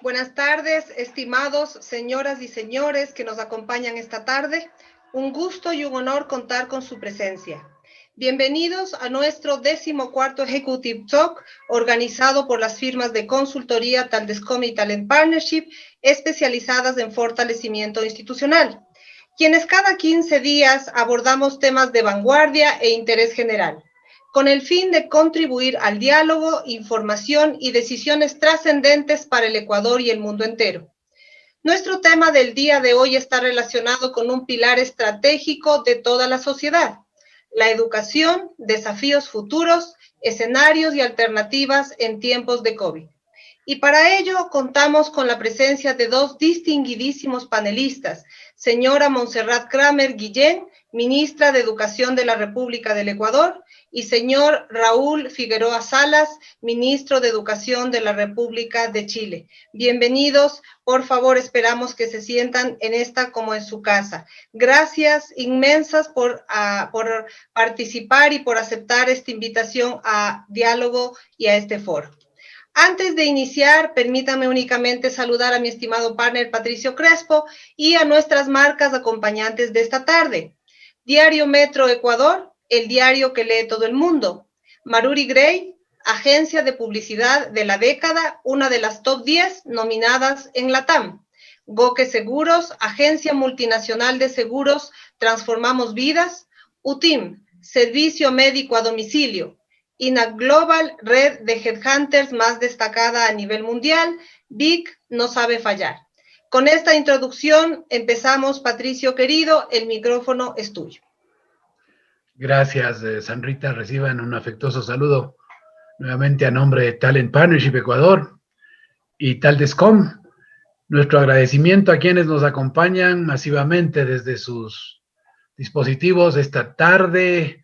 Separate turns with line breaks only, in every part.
Buenas tardes, estimados señoras y señores que nos acompañan esta tarde. Un gusto y un honor contar con su presencia. Bienvenidos a nuestro 14º Executive Talk, organizado por las firmas de consultoría Taldescom y Talent Partnership, especializadas en fortalecimiento institucional, quienes cada 15 días abordamos temas de vanguardia e interés general, con el fin de contribuir al diálogo, información y decisiones trascendentes para el Ecuador y el mundo entero. Nuestro tema del día de hoy está relacionado con un pilar estratégico de toda la sociedad: la educación, desafíos futuros, escenarios y alternativas en tiempos de COVID. Y para ello contamos con la presencia de dos distinguidísimos panelistas: señora Montserrat Kramer Guillén, ministra de Educación de la República del Ecuador, y señor Raúl Figueroa Salas, ministro de Educación de la República de Chile. Bienvenidos, por favor, esperamos que se sientan en esta como en su casa. Gracias inmensas por participar y por aceptar esta invitación a diálogo y a este foro. Antes de iniciar, permítanme únicamente saludar a mi estimado partner Patricio Crespo y a nuestras marcas acompañantes de esta tarde. Diario Metro Ecuador, el diario que lee todo el mundo. Maruri Gray, agencia de publicidad de la década, una de las top 10 nominadas en LATAM. Goque Seguros, agencia multinacional de seguros, transformamos vidas. UTIM, servicio médico a domicilio. INAC Global, red de headhunters más destacada a nivel mundial. Vic no sabe fallar. Con esta introducción empezamos. Patricio querido, el micrófono es tuyo.
Gracias, Sanrita. Reciban un afectuoso saludo nuevamente a nombre de Talent Partnership Ecuador y Taldescom. Nuestro agradecimiento a quienes nos acompañan masivamente desde sus dispositivos esta tarde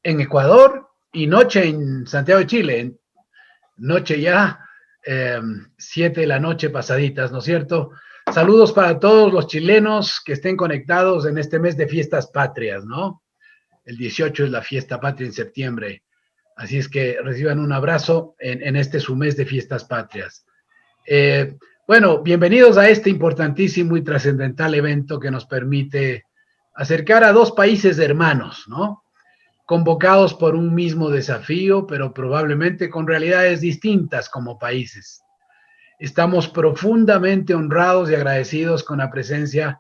en Ecuador y noche en Santiago de Chile. Noche ya, 7 de la noche pasaditas, ¿no es cierto? Saludos para todos los chilenos que estén conectados en este mes de fiestas patrias, ¿no? El 18 es la fiesta patria en septiembre. Así es que reciban un abrazo en este su mes de fiestas patrias. Bueno, bienvenidos a este importantísimo y trascendental evento que nos permite acercar a dos países hermanos, ¿no? Convocados por un mismo desafío, pero probablemente con realidades distintas como países. Estamos profundamente honrados y agradecidos con la presencia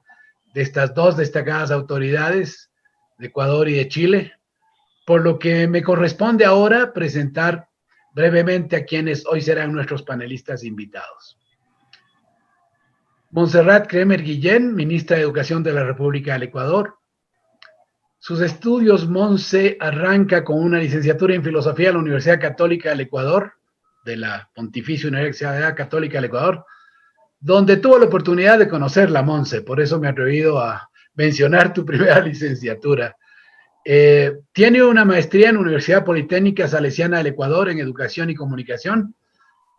de estas dos destacadas autoridades de Ecuador y de Chile, por lo que me corresponde ahora presentar brevemente a quienes hoy serán nuestros panelistas invitados. Montserrat Kramer Guillén, ministra de Educación de la República del Ecuador. Sus estudios, Monse, arranca con una licenciatura en Filosofía de la Universidad Católica del Ecuador, de la Pontificia Universidad Católica del Ecuador, donde tuvo la oportunidad de conocerla, Monse, por eso me he atrevido a mencionar tu primera licenciatura. Tiene una maestría en la Universidad Politécnica Salesiana del Ecuador en Educación y Comunicación,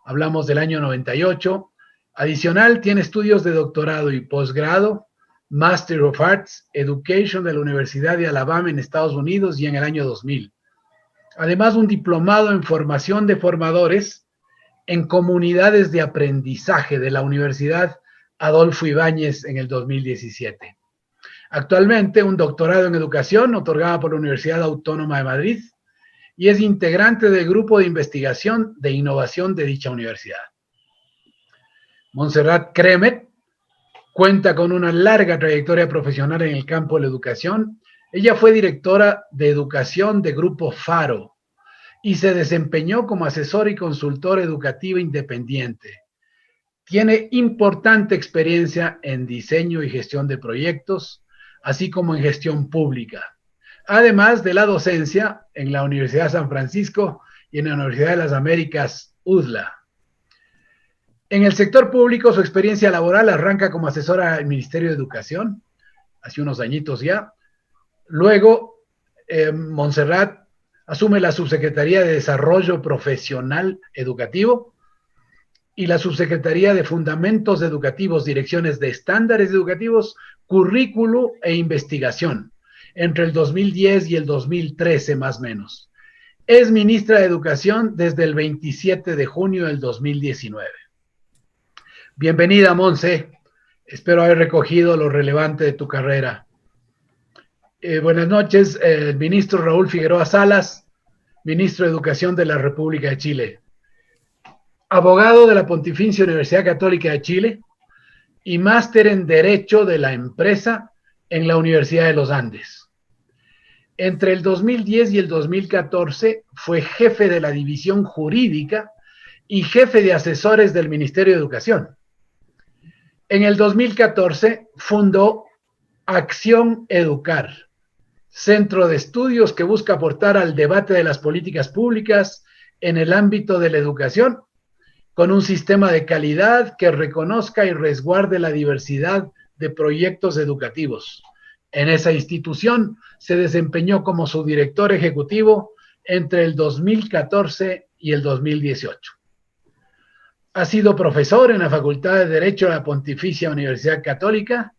hablamos del año 98. Adicional, tiene estudios de doctorado y posgrado, Master of Arts Education de la Universidad de Alabama en Estados Unidos y en el año 2000. Además, un diplomado en formación de formadores en comunidades de aprendizaje de la Universidad Adolfo Ibáñez en el 2017. Actualmente, un doctorado en educación otorgado por la Universidad Autónoma de Madrid y es integrante del grupo de investigación de innovación de dicha universidad. Montserrat Kramer cuenta con una larga trayectoria profesional en el campo de la educación. Ella fue directora de educación de Grupo Faro y se desempeñó como asesor y consultor educativo independiente. Tiene importante experiencia en diseño y gestión de proyectos, así como en gestión pública, además de la docencia en la Universidad de San Francisco y y en la Universidad de las Américas, UDLA. En el sector público, su experiencia laboral arranca como asesora del Ministerio de Educación, hace unos añitos ya. Luego, Montserrat asume la Subsecretaría de Desarrollo Profesional Educativo y la Subsecretaría de Fundamentos Educativos, Direcciones de Estándares Educativos, Currículo e Investigación, entre el 2010 y el 2013 más o menos. Es ministra de Educación desde el 27 de junio del 2019. Bienvenida, Monse. Espero haber recogido lo relevante de tu carrera. Buenas noches, el ministro Raúl Figueroa Salas, ministro de Educación de la República de Chile. Abogado de la Pontificia Universidad Católica de Chile y máster en Derecho de la Empresa en la Universidad de los Andes. Entre el 2010 y el 2014 fue jefe de la División Jurídica y jefe de asesores del Ministerio de Educación. En el 2014 fundó Acción Educar, centro de estudios que busca aportar al debate de las políticas públicas en el ámbito de la educación, con un sistema de calidad que reconozca y resguarde la diversidad de proyectos educativos. En esa institución se desempeñó como subdirector ejecutivo entre el 2014 y el 2018. Ha sido profesor en la Facultad de Derecho de la Pontificia Universidad Católica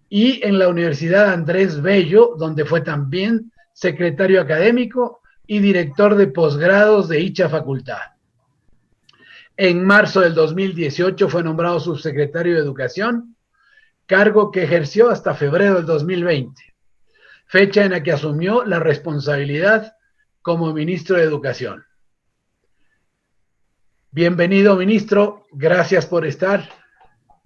y en la Universidad Andrés Bello, donde fue también secretario académico y director de posgrados de dicha facultad. En marzo del 2018 fue nombrado subsecretario de Educación, cargo que ejerció hasta febrero del 2020, fecha en la que asumió la responsabilidad como ministro de Educación. Bienvenido, ministro. Gracias por estar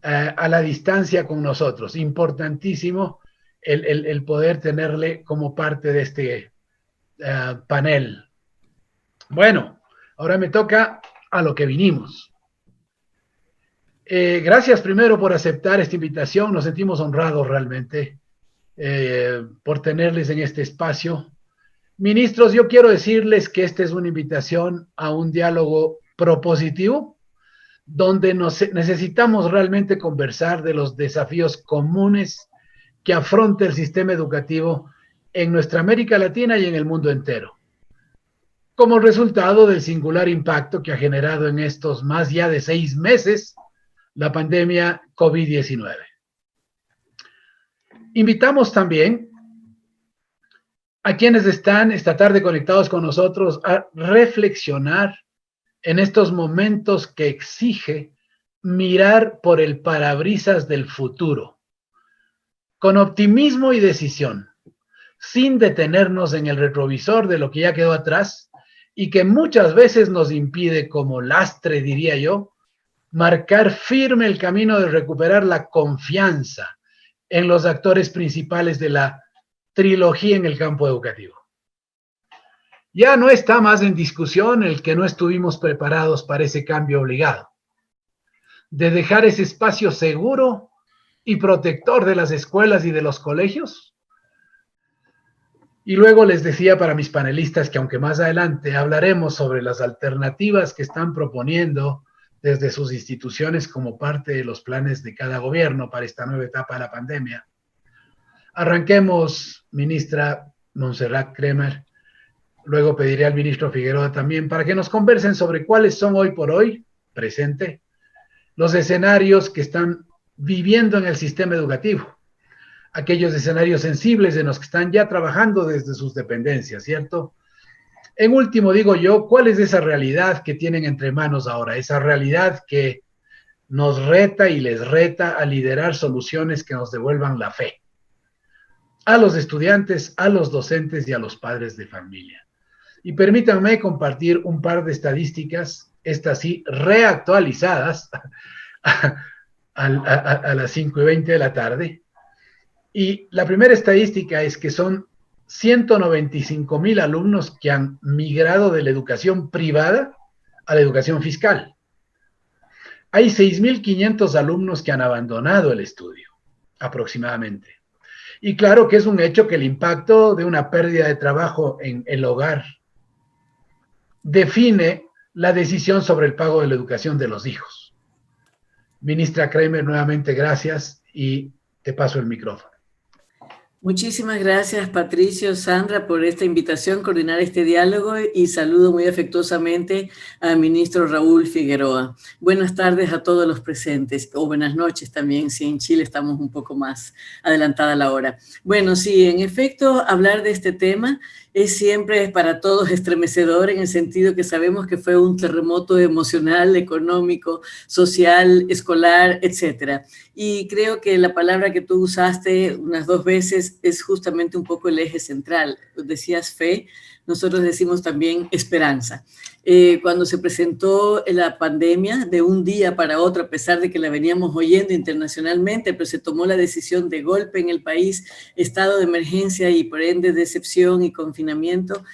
a la distancia con nosotros. Importantísimo el poder tenerle como parte de este panel. Bueno, ahora me toca a lo que vinimos. Gracias primero por aceptar esta invitación. Nos sentimos honrados realmente por tenerles en este espacio. Ministros, yo quiero decirles que esta es una invitación a un diálogo propositivo, donde necesitamos realmente conversar de los desafíos comunes que afronta el sistema educativo en nuestra América Latina y en el mundo entero, como resultado del singular impacto que ha generado en estos más ya de 6 meses la pandemia COVID-19. Invitamos también a quienes están esta tarde conectados con nosotros a reflexionar en estos momentos que exige mirar por el parabrisas del futuro, con optimismo y decisión, sin detenernos en el retrovisor de lo que ya quedó atrás y que muchas veces nos impide, como lastre, diría yo, marcar firme el camino de recuperar la confianza en los actores principales de la trilogía en el campo educativo. Ya no está más en discusión el que no estuvimos preparados para ese cambio obligado, de dejar ese espacio seguro y protector de las escuelas y de los colegios. Y luego les decía para mis panelistas que aunque más adelante hablaremos sobre las alternativas que están proponiendo desde sus instituciones como parte de los planes de cada gobierno para esta nueva etapa de la pandemia. Arranquemos, ministra Montserrat Cremer. Luego pediré al ministro Figueroa también para que nos conversen sobre cuáles son hoy por hoy, presente, los escenarios que están viviendo en el sistema educativo. Aquellos escenarios sensibles en los que están ya trabajando desde sus dependencias, ¿cierto? En último, digo yo, ¿cuál es esa realidad que tienen entre manos ahora? Esa realidad que nos reta y les reta a liderar soluciones que nos devuelvan la fe a los estudiantes, a los docentes y a los padres de familia. Y permítanme compartir un par de estadísticas, estas sí, reactualizadas a las 5:20 de la tarde. Y la primera estadística es que son 195,000 alumnos que han migrado de la educación privada a la educación fiscal. Hay 6,500 alumnos que han abandonado el estudio, aproximadamente. Y claro que es un hecho que el impacto de una pérdida de trabajo en el hogar define la decisión sobre el pago de la educación de los hijos. Ministra Kramer, nuevamente gracias y te paso el micrófono.
Muchísimas gracias, Patricio, Sandra, por esta invitación, coordinar este diálogo, y saludo muy afectuosamente al ministro Raúl Figueroa. Buenas tardes a todos los presentes, o buenas noches también, si en Chile estamos un poco más adelantada la hora. Bueno, sí, en efecto, hablar de este tema es siempre para todos estremecedor, en el sentido que sabemos que fue un terremoto emocional, económico, social, escolar, etcétera. Y creo que la palabra que tú usaste unas 2 veces es justamente un poco el eje central. Decías fe, nosotros decimos también esperanza. Cuando se presentó la pandemia de un día para otro, a pesar de que la veníamos oyendo internacionalmente, pero se tomó la decisión de golpe en el país, estado de emergencia y por ende de excepción y confinamiento,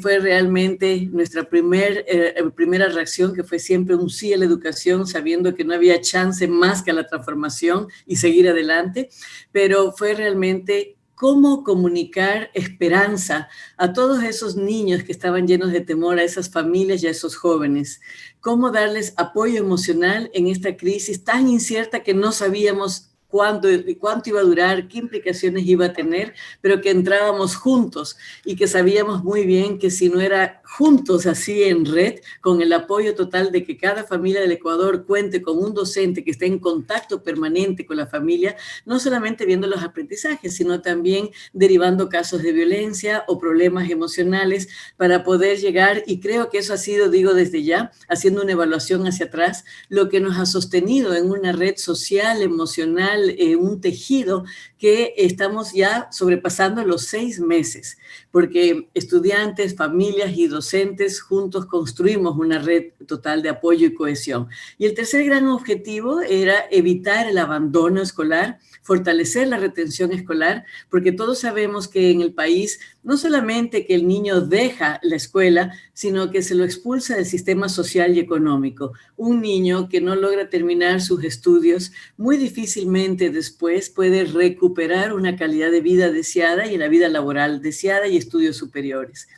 fue realmente nuestra primera reacción, que fue siempre un sí a la educación, sabiendo que no había chance más que a la transformación y seguir adelante, pero fue realmente cómo comunicar esperanza a todos esos niños que estaban llenos de temor, a esas familias y a esos jóvenes. Cómo darles apoyo emocional en esta crisis tan incierta que no sabíamos cuánto iba a durar, qué implicaciones iba a tener, pero que entrábamos juntos y que sabíamos muy bien que si no era juntos así en red, con el apoyo total de que cada familia del Ecuador cuente con un docente que esté en contacto permanente con la familia, no solamente viendo los aprendizajes, sino también derivando casos de violencia o problemas emocionales para poder llegar, y creo que eso ha sido, digo desde ya, haciendo una evaluación hacia atrás, lo que nos ha sostenido en una red social, emocional, un tejido que estamos ya sobrepasando los 6 meses, porque estudiantes, familias y docentes juntos construimos una red total de apoyo y cohesión. Y el tercer gran objetivo era evitar el abandono escolar, fortalecer la retención escolar, porque todos sabemos que en el país no solamente que el niño deja la escuela, sino que se lo expulsa del sistema social y económico. Un niño que no logra terminar sus estudios muy difícilmente después puede recuperar una calidad de vida deseada y la vida laboral deseada y estudios superiores.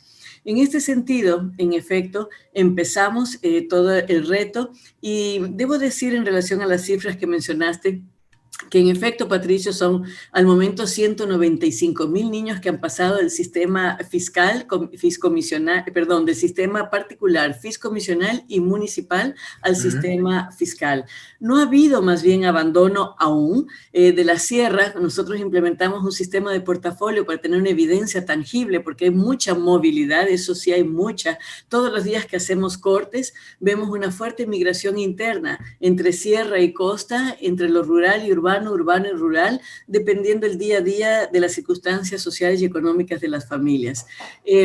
En este sentido, en efecto, empezamos todo el reto, y debo decir en relación a las cifras que mencionaste, que en efecto, Patricio, son al momento 195,000 niños que han pasado del sistema fiscal, del sistema particular, fiscomisional y municipal al sistema fiscal. No ha habido más bien abandono aún. De la sierra, nosotros implementamos un sistema de portafolio para tener una evidencia tangible, porque hay mucha movilidad, eso sí hay mucha. Todos los días que hacemos cortes, vemos una fuerte migración interna entre sierra y costa, entre lo rural y urbano y rural, dependiendo el día a día de las circunstancias sociales y económicas de las familias.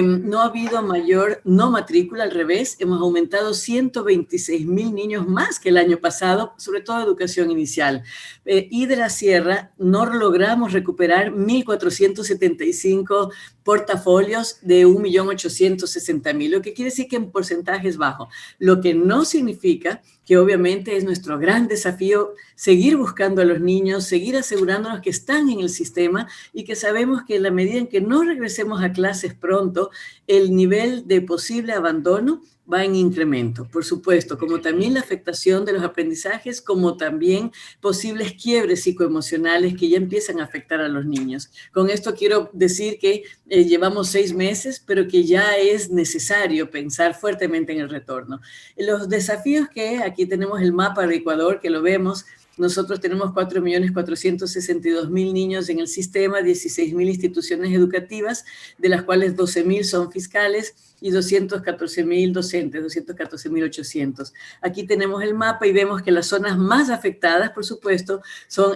No ha habido mayor no matrícula, al revés, hemos aumentado 126,000 niños más que el año pasado, sobre todo educación inicial. Y de la sierra no logramos recuperar 1.475 portafolios de 1.860.000, lo que quiere decir que en porcentaje es bajo, lo que no significa que obviamente es nuestro gran desafío seguir buscando a los niños, seguir asegurándonos que están en el sistema, y que sabemos que en la medida en que no regresemos a clases pronto, el nivel de posible abandono va en incremento, por supuesto, como también la afectación de los aprendizajes, como también posibles quiebres psicoemocionales que ya empiezan a afectar a los niños. Con esto quiero decir que llevamos 6 meses, pero que ya es necesario pensar fuertemente en el retorno. Los desafíos que aquí tenemos el mapa de Ecuador, que lo vemos. Nosotros tenemos 4.462.000 niños en el sistema, 16.000 instituciones educativas, de las cuales 12.000 son fiscales y 214.000 docentes, 214.800. Aquí tenemos el mapa y vemos que las zonas más afectadas, por supuesto,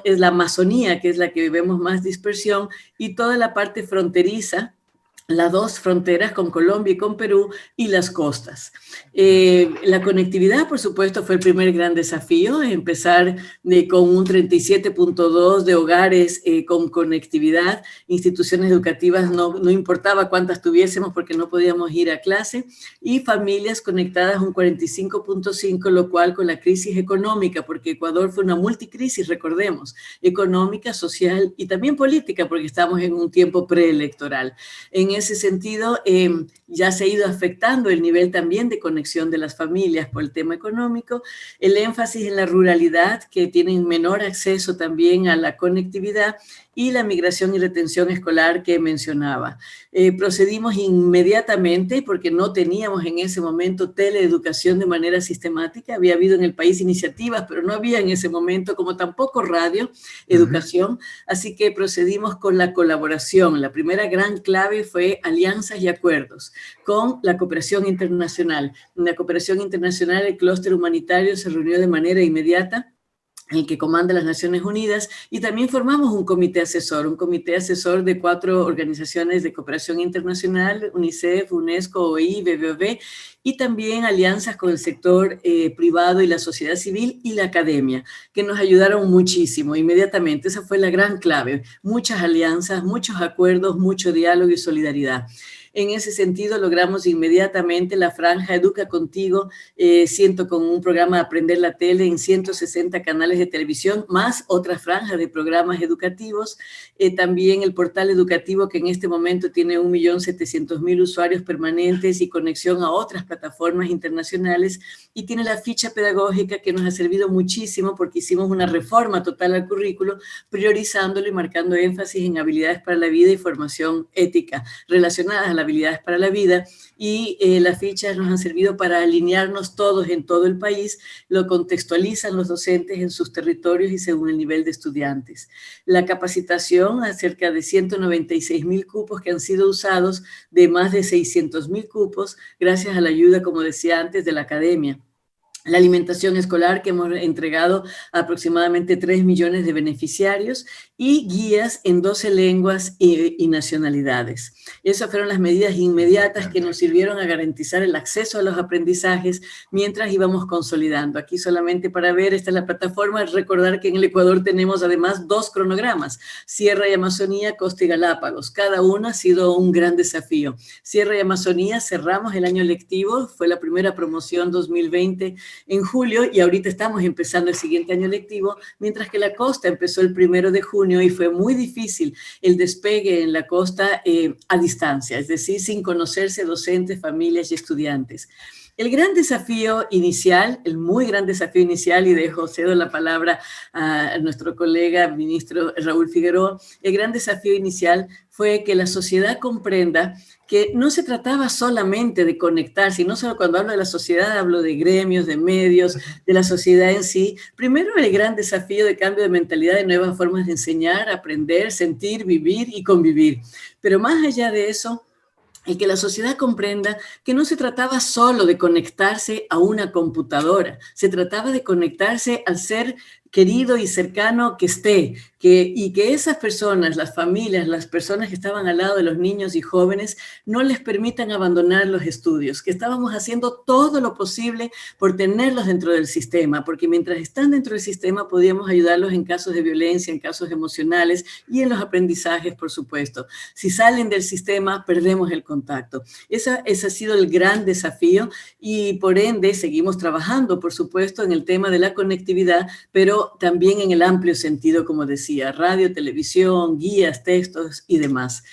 es la Amazonía, que es la que vemos más dispersión, y toda la parte fronteriza, las 2 fronteras con Colombia y con Perú, y las costas. La conectividad, por supuesto, fue el primer gran desafío, empezar con un 37.2 de hogares con conectividad, instituciones educativas, no importaba cuántas tuviésemos porque no podíamos ir a clase, y familias conectadas un 45.5, lo cual con la crisis económica, porque Ecuador fue una multicrisis, recordemos, económica, social y también política, porque estamos en un tiempo preelectoral. En ese sentido, ya se ha ido afectando el nivel también de conexión de las familias por el tema económico, el énfasis en la ruralidad, que tienen menor acceso también a la conectividad, y la migración y retención escolar que mencionaba. Procedimos inmediatamente porque no teníamos en ese momento teleeducación de manera sistemática. Había habido en el país iniciativas, pero no había en ese momento, como tampoco radio, educación. Así que procedimos con la colaboración. La primera gran clave fue alianzas y acuerdos con la cooperación internacional. En la cooperación internacional, el clúster humanitario se reunió de manera inmediata, el que comanda las Naciones Unidas, y también formamos un comité asesor de 4 organizaciones de cooperación internacional, UNICEF, UNESCO, OI, BBVA, y también alianzas con el sector privado y la sociedad civil y la academia, que nos ayudaron muchísimo inmediatamente. Esa fue la gran clave, muchas alianzas, muchos acuerdos, mucho diálogo y solidaridad. En ese sentido, logramos inmediatamente la franja Educa Contigo, con un programa de Aprender la Tele en 160 canales de televisión, más otras franjas de programas educativos. También el portal educativo, que en este momento tiene 1.700.000 usuarios permanentes y conexión a otras plataformas internacionales. Y tiene la ficha pedagógica, que nos ha servido muchísimo porque hicimos una reforma total al currículo, priorizándolo y marcando énfasis en habilidades para la vida y formación ética relacionadas a las habilidades para la vida, y las fichas nos han servido para alinearnos todos en todo el país, lo contextualizan los docentes en sus territorios y según el nivel de estudiantes. La capacitación, a cerca de 196.000 cupos que han sido usados de más de 600.000 cupos, gracias a la ayuda, como decía antes, de la academia. La alimentación escolar, que hemos entregado a aproximadamente 3 millones de beneficiarios, y guías en 12 lenguas y nacionalidades. Esas fueron las medidas inmediatas que nos sirvieron a garantizar el acceso a los aprendizajes mientras íbamos consolidando. Aquí solamente para ver, esta es la plataforma, recordar que en el Ecuador tenemos además 2 cronogramas, Sierra y Amazonía, Costa y Galápagos. Cada uno ha sido un gran desafío. Sierra y Amazonía cerramos el año lectivo, fue la primera promoción 2020 en julio, y ahorita estamos empezando el siguiente año lectivo, mientras que la costa empezó el 1 de junio y fue muy difícil el despegue en la costa a distancia, es decir, sin conocerse docentes, familias y estudiantes. El gran desafío inicial, el muy gran desafío inicial, y cedo la palabra a nuestro colega ministro Raúl Figueroa, el gran desafío inicial fue que la sociedad comprenda que no se trataba solamente de conectarse, y no solo cuando hablo de la sociedad, hablo de gremios, de medios, de la sociedad en sí. Primero, el gran desafío de cambio de mentalidad, de nuevas formas de enseñar, aprender, sentir, vivir y convivir. Pero más allá de eso, el que la sociedad comprenda que no se trataba solo de conectarse a una computadora, se trataba de conectarse al ser querido y cercano que esté, y que esas personas, las familias, las personas que estaban al lado de los niños y jóvenes, no les permitan abandonar los estudios, que estábamos haciendo todo lo posible por tenerlos dentro del sistema, porque mientras están dentro del sistema podíamos ayudarlos en casos de violencia, en casos emocionales y en los aprendizajes, por supuesto. Si salen del sistema, perdemos el contacto. Ese ha sido el gran desafío, y por ende seguimos trabajando, por supuesto, en el tema de la conectividad, pero también en el amplio sentido, como decía, radio, televisión, guías, textos y demás.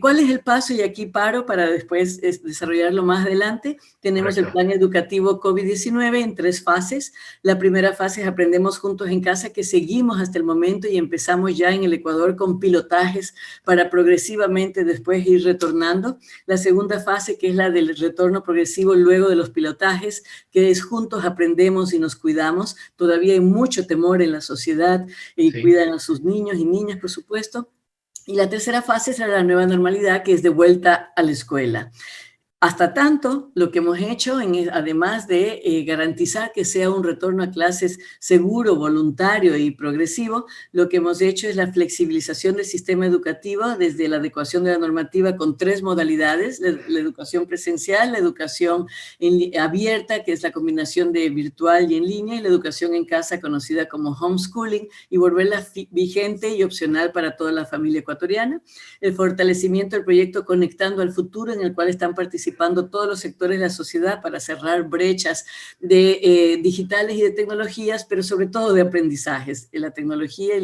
¿Cuál es el paso? Y aquí paro para después desarrollarlo más adelante. Tenemos el plan educativo COVID-19 en 3 fases. La primera fase es Aprendemos Juntos en Casa, que seguimos hasta el momento y empezamos ya en el Ecuador con pilotajes para progresivamente después ir retornando. La segunda fase, que es la del retorno progresivo luego de los pilotajes, que es Juntos Aprendemos y Nos Cuidamos. Todavía hay mucho temor en la sociedad y cuidan a sus niños y niñas, por supuesto. Y la tercera fase será la nueva normalidad, que es de vuelta a la escuela. Hasta tanto, lo que hemos hecho, además de garantizar que sea un retorno a clases seguro, voluntario y progresivo, lo que hemos hecho es la flexibilización del sistema educativo desde la adecuación de la normativa con 3 modalidades: la educación presencial, la educación abierta, que es la combinación de virtual y en línea, y la educación en casa, conocida como homeschooling, y volverla vigente y opcional para toda la familia ecuatoriana. El fortalecimiento del proyecto Conectando al Futuro, en el cual están participando participando todos los sectores de la sociedad para cerrar brechas de, digitales y de tecnologías, pero sobre todo de aprendizajes. La tecnología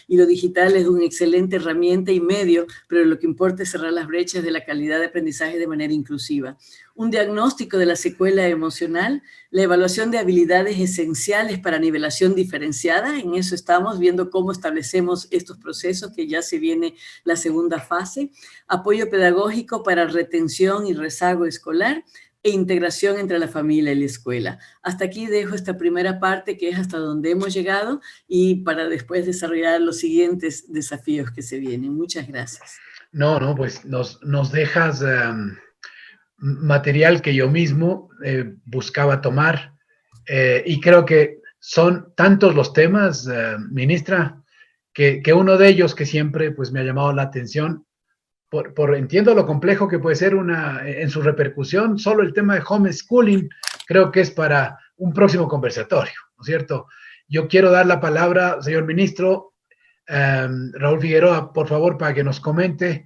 y lo digital es una excelente herramienta y medio, pero lo que importa es cerrar las brechas de la calidad de aprendizaje de manera inclusiva. Un diagnóstico de la secuela emocional, la evaluación de habilidades esenciales para nivelación diferenciada, en eso estamos viendo cómo establecemos estos procesos, que ya se viene la segunda fase, apoyo pedagógico para retención y rezago escolar e integración entre la familia y la escuela. Hasta aquí dejo esta primera parte, que es hasta donde hemos llegado, y para después desarrollar los siguientes desafíos que se vienen. Muchas gracias.
No, pues nos dejas material que yo mismo buscaba tomar, y creo que son tantos los temas, ministra, que uno de ellos que siempre pues me ha llamado la atención, entiendo lo complejo que puede ser en su repercusión, solo el tema de homeschooling creo que es para un próximo conversatorio, ¿no es cierto? Yo quiero dar la palabra, señor ministro, Raúl Figueroa, por favor, para que nos comente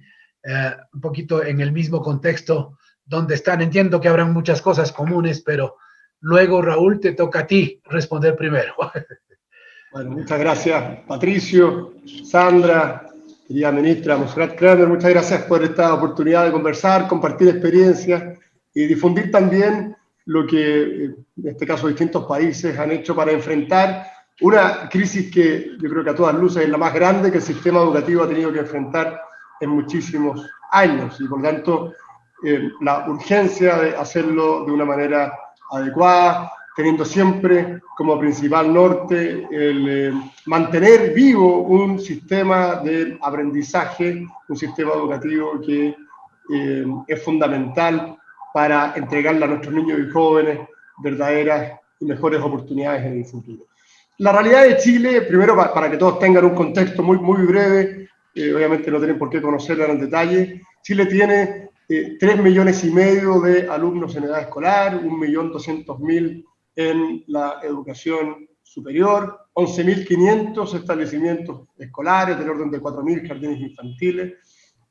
un poquito en el mismo contexto donde están. Entiendo que habrán muchas cosas comunes, pero luego, Raúl, te toca a ti responder primero.
Bueno, muchas gracias, Patricio, Sandra, querida ministra Montserrat Kramer, muchas gracias por esta oportunidad de conversar, compartir experiencias y difundir también lo que, en este caso, distintos países han hecho para enfrentar una crisis que yo creo que a todas luces es la más grande que el sistema educativo ha tenido que enfrentar en muchísimos años, y por lo tanto la urgencia de hacerlo de una manera adecuada, teniendo siempre como principal norte el mantener vivo un sistema de aprendizaje, un sistema educativo que es fundamental para entregarle a nuestros niños y jóvenes verdaderas y mejores oportunidades en el futuro. La realidad de Chile, primero para que todos tengan un contexto muy breve, obviamente no tienen por qué conocerla en el detalle, Chile tiene 3,5 millones de alumnos en edad escolar, 1.200.000 en la educación superior, 11.500 establecimientos escolares, del orden de 4.000 jardines infantiles.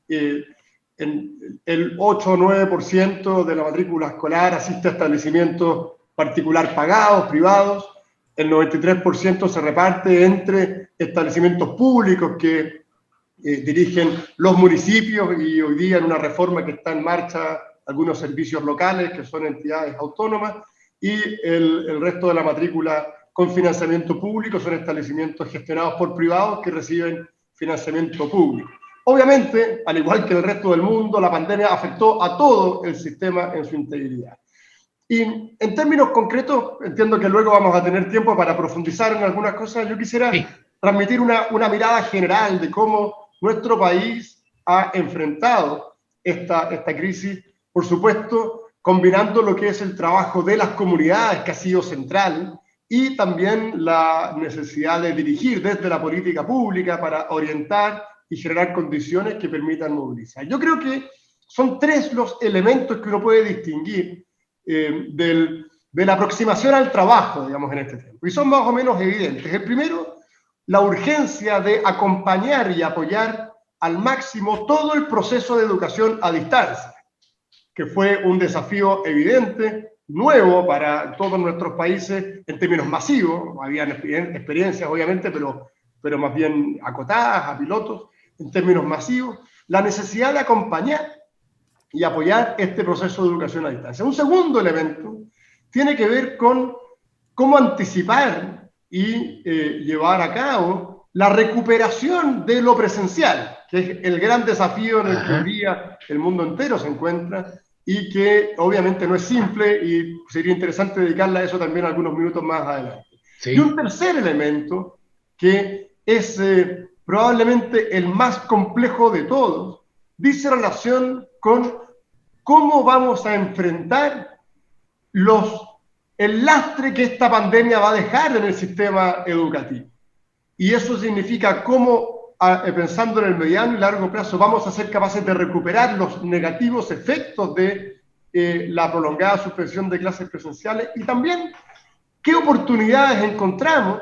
El 8 o 9% de la matrícula escolar asiste a establecimientos particular pagados, privados. El 93% se reparte entre establecimientos públicos que dirigen los municipios, y hoy día en una reforma que está en marcha, algunos servicios locales que son entidades autónomas, y el resto de la matrícula con financiamiento público son establecimientos gestionados por privados que reciben financiamiento público. Obviamente, al igual que el resto del mundo, la pandemia afectó a todo el sistema en su integridad. Y en términos concretos, entiendo que luego vamos a tener tiempo para profundizar en algunas cosas. Yo quisiera transmitir una mirada general de cómo nuestro país ha enfrentado esta crisis, por supuesto, combinando lo que es el trabajo de las comunidades, que ha sido central, y también la necesidad de dirigir desde la política pública para orientar y generar condiciones que permitan movilizar. Yo creo que son 3 los elementos que uno puede distinguir de la aproximación al trabajo, digamos, en este tiempo, y son más o menos evidentes. El primero, la urgencia de acompañar y apoyar al máximo todo el proceso de educación a distancia, que fue un desafío evidente, nuevo para todos nuestros países en términos masivos. Habían experiencias, obviamente, pero más bien acotadas, a pilotos, en términos masivos. La necesidad de acompañar y apoyar este proceso de educación a distancia. Un segundo elemento tiene que ver con cómo anticipar y llevar a cabo la recuperación de lo presencial, que es el gran desafío en el que hoy día el mundo entero se encuentra, y que obviamente no es simple, y sería interesante dedicarle a eso también algunos minutos más adelante. Sí. Y un tercer elemento, que es probablemente el más complejo de todos, dice relación con cómo vamos a enfrentar el lastre que esta pandemia va a dejar en el sistema educativo. Y eso significa cómo, pensando en el mediano y largo plazo, vamos a ser capaces de recuperar los negativos efectos de la prolongada suspensión de clases presenciales, y también qué oportunidades encontramos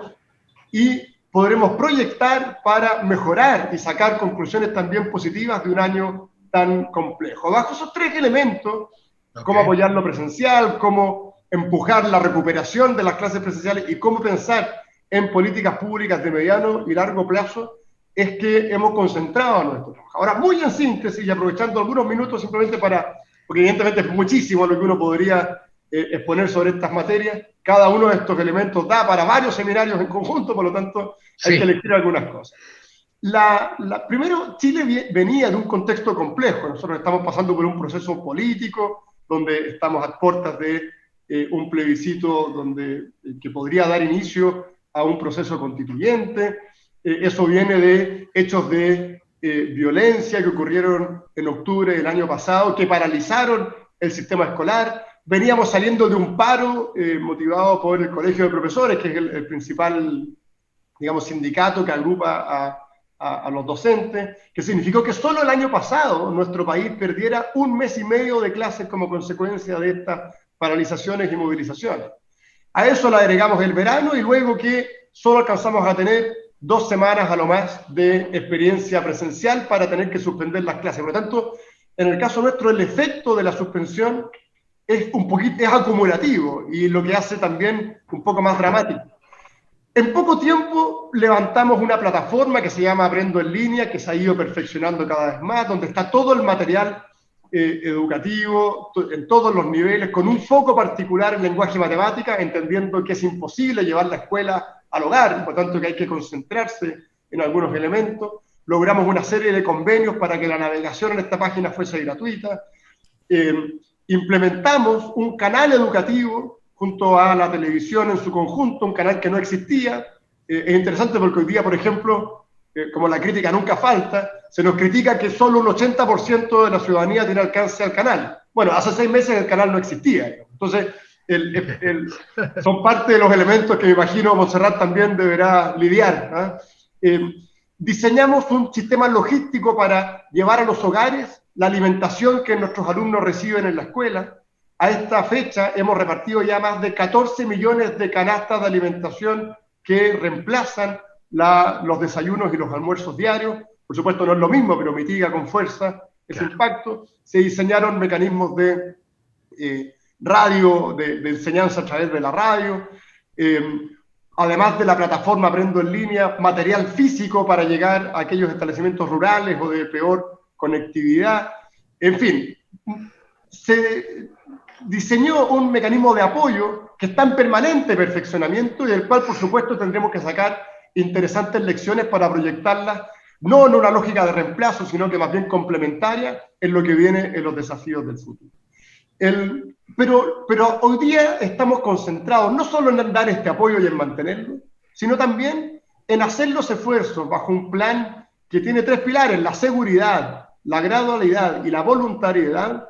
y podremos proyectar para mejorar y sacar conclusiones también positivas de un año tan complejo. Bajo esos 3 elementos, cómo apoyar lo presencial, cómo empujar la recuperación de las clases presenciales y cómo pensar en políticas públicas de mediano y largo plazo, es que hemos concentrado nuestro trabajo. Ahora, muy en síntesis y aprovechando algunos minutos simplemente porque evidentemente es muchísimo lo que uno podría exponer sobre estas materias, cada uno de estos elementos da para varios seminarios en conjunto, por lo tanto hay que elegir algunas cosas. Primero, Chile venía de un contexto complejo. Nosotros estamos pasando por un proceso político donde estamos a puertas de un plebiscito que podría dar inicio a un proceso constituyente. Eso viene de hechos de violencia que ocurrieron en octubre del año pasado, que paralizaron el sistema escolar. Veníamos saliendo de un paro motivado por el Colegio de Profesores, que es el principal, digamos, sindicato que agrupa a los docentes, que significó que solo el año pasado nuestro país perdiera 1 mes y medio de clases como consecuencia de estas paralizaciones y movilizaciones. A eso le agregamos el verano y luego que solo alcanzamos a tener 2 semanas a lo más de experiencia presencial para tener que suspender las clases. Por lo tanto, en el caso nuestro, el efecto de la suspensión es acumulativo y lo que hace también un poco más dramático. En poco tiempo levantamos una plataforma que se llama Aprendo en Línea, que se ha ido perfeccionando cada vez más, donde está todo el material educativo en todos los niveles, con un foco particular en lenguaje y matemática, entendiendo que es imposible llevar la escuela al hogar, por tanto que hay que concentrarse en algunos elementos. Logramos una serie de convenios para que la navegación en esta página fuese gratuita. Implementamos un canal educativo junto a la televisión en su conjunto, un canal que no existía. Es interesante porque hoy día, por ejemplo, como la crítica nunca falta, se nos critica que solo un 80% de la ciudadanía tiene alcance al canal. Bueno, hace 6 meses el canal no existía. Entonces, son parte de los elementos que me imagino Montserrat también deberá lidiar, ¿no? Diseñamos un sistema logístico para llevar a los hogares la alimentación que nuestros alumnos reciben en la escuela. A esta fecha hemos repartido ya más de 14 millones de canastas de alimentación que reemplazan los desayunos y los almuerzos diarios. Por supuesto no es lo mismo, pero mitiga con fuerza ese impacto. Se diseñaron mecanismos de radio, de enseñanza a través de la radio. Además de la plataforma Aprendo en Línea, material físico para llegar a aquellos establecimientos rurales o de peor conectividad. En fin, se diseñó un mecanismo de apoyo que está en permanente perfeccionamiento y del cual, por supuesto, tendremos que sacar interesantes lecciones para proyectarlas, no en una lógica de reemplazo, sino que más bien complementaria en lo que viene en los desafíos del futuro. Pero hoy día estamos concentrados no solo en dar este apoyo y en mantenerlo, sino también en hacer los esfuerzos bajo un plan que tiene 3 pilares: la seguridad, la gradualidad y la voluntariedad,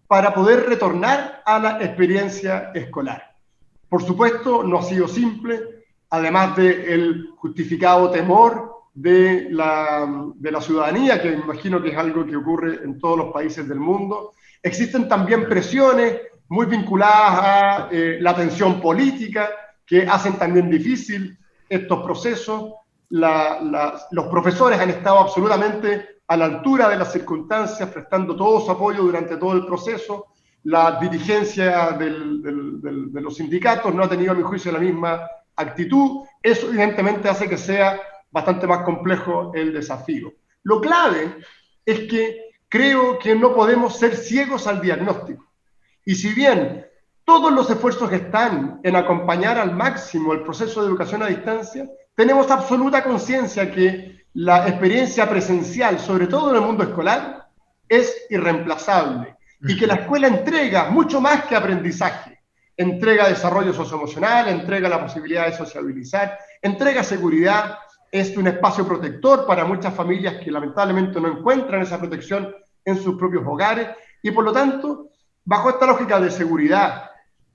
para poder retornar a la experiencia escolar. Por supuesto, no ha sido simple, además del justificado temor de la ciudadanía, que me imagino que es algo que ocurre en todos los países del mundo. Existen también presiones muy vinculadas a la tensión política, que hacen también difícil estos procesos. Los profesores han estado absolutamente a la altura de las circunstancias, prestando todo su apoyo durante todo el proceso. La dirigencia de los sindicatos no ha tenido, a mi juicio, la misma actitud. Eso evidentemente hace que sea bastante más complejo el desafío. Lo clave es que creo que no podemos ser ciegos al diagnóstico. Y si bien todos los esfuerzos están en acompañar al máximo el proceso de educación a distancia, tenemos absoluta conciencia que la experiencia presencial, sobre todo en el mundo escolar, es irreemplazable y que la escuela entrega mucho más que aprendizaje. Entrega desarrollo socioemocional, entrega la posibilidad de sociabilizar, entrega seguridad, es un espacio protector para muchas familias que lamentablemente no encuentran esa protección en sus propios hogares y por lo tanto, bajo esta lógica de seguridad,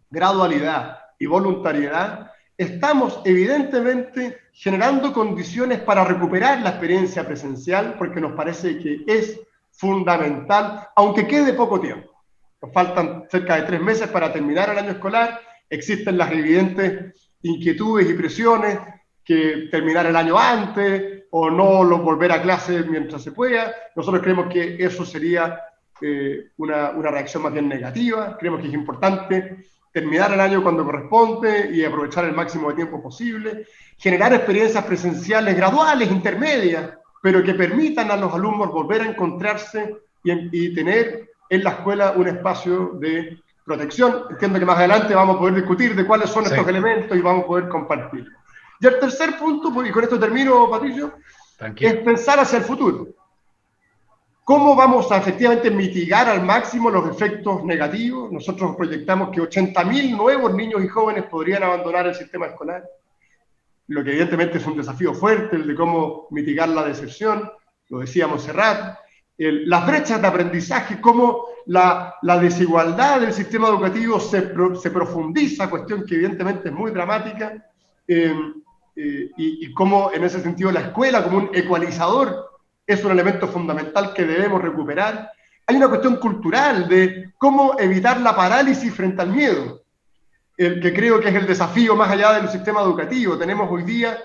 gradualidad y voluntariedad, estamos evidentemente generando condiciones para recuperar la experiencia presencial porque nos parece que es fundamental, aunque quede poco tiempo. Nos faltan cerca de 3 meses para terminar el año escolar, existen las evidentes inquietudes y presiones que terminar el año antes o no volver a clase mientras se pueda. Nosotros creemos que eso sería una reacción más bien negativa. Creemos que es importante terminar el año cuando corresponde y aprovechar el máximo de tiempo posible, generar experiencias presenciales graduales, intermedias, pero que permitan a los alumnos volver a encontrarse y tener en la escuela un espacio de protección. Entiendo que más adelante vamos a poder discutir de cuáles son estos elementos y vamos a poder compartirlos. Y el tercer punto, y con esto termino, Patricio, es pensar hacia el futuro. ¿Cómo vamos a efectivamente mitigar al máximo los efectos negativos? Nosotros proyectamos que 80.000 nuevos niños y jóvenes podrían abandonar el sistema escolar, lo que evidentemente es un desafío fuerte, el de cómo mitigar la deserción, lo decía Montserrat, las brechas de aprendizaje, cómo la desigualdad del sistema educativo se profundiza, cuestión que evidentemente es muy dramática, y cómo en ese sentido la escuela como un ecualizador es un elemento fundamental que debemos recuperar. Hay una cuestión cultural de cómo evitar la parálisis frente al miedo, el que creo que es el desafío más allá del sistema educativo. Tenemos hoy día